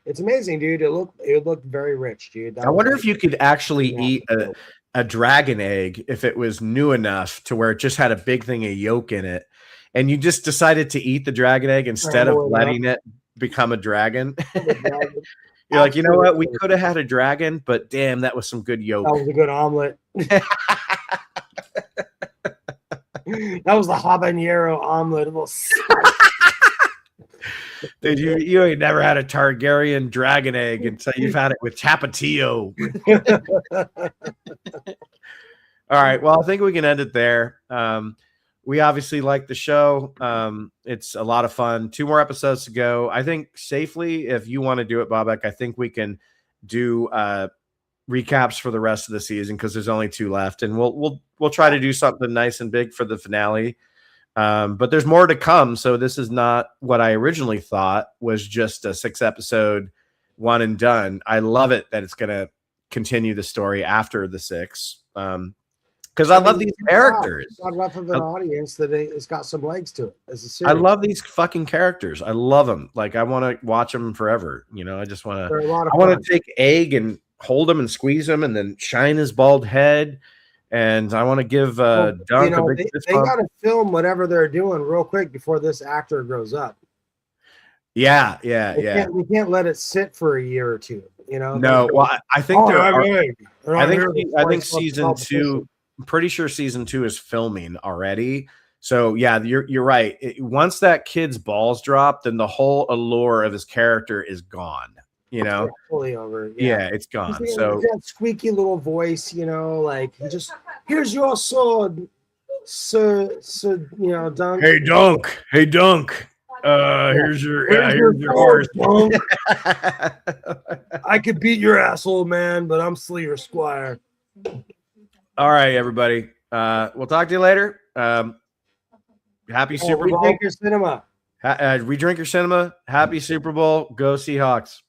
It's amazing, dude. It looked very rich, dude. I wonder if you could actually eat a dragon egg if it was new enough to where it just had a big thing of yolk in it, and you just decided to eat the dragon egg instead of letting it become a dragon. You're like, you know what? We could have had a dragon, but damn, that was some good yolk. That was a good omelet. That was the habanero omelet. Dude, you ain't never had a Targaryen dragon egg until you've had it with Tapatio. All right. Well, I think we can end it there. We obviously like the show. It's a lot of fun. 2 more episodes to go. I think safely, if you want to do it, Bobek, I think we can do recaps for the rest of the season because there's only 2 left, and we'll try to do something nice and big for the finale. But there's more to come. So this is not what I originally thought was just a 6-episode one and done. I love it that it's going to continue the story after the 6. Because I love these characters. It's got enough of an audience that it's got some legs to it. As a series. I love these fucking characters. I love them. Like I want to watch them forever. You know, I just want to. I want to take Egg and hold him and squeeze him, and then shine his bald head. And I want to give Dunk a big. They got to film whatever they're doing real quick before this actor grows up. Yeah. We can't let it sit for a year or 2. You know. No. Well, I think I think season 2. I'm pretty sure season 2 is filming already. So yeah, you're right. Once that kid's balls drop, then the whole allure of his character is gone. You know, fully over. Yeah, it's gone. So that squeaky little voice, you know, like he just here's your sword, sir. You know, Dunk. Hey Dunk. Here's your horse. Dunk. I could beat your asshole, man, but I'm still your squire. All right, everybody. We'll talk to you later. Happy Super Bowl. Redrink your cinema. Redrink your cinema. Happy Super Bowl. Go Seahawks.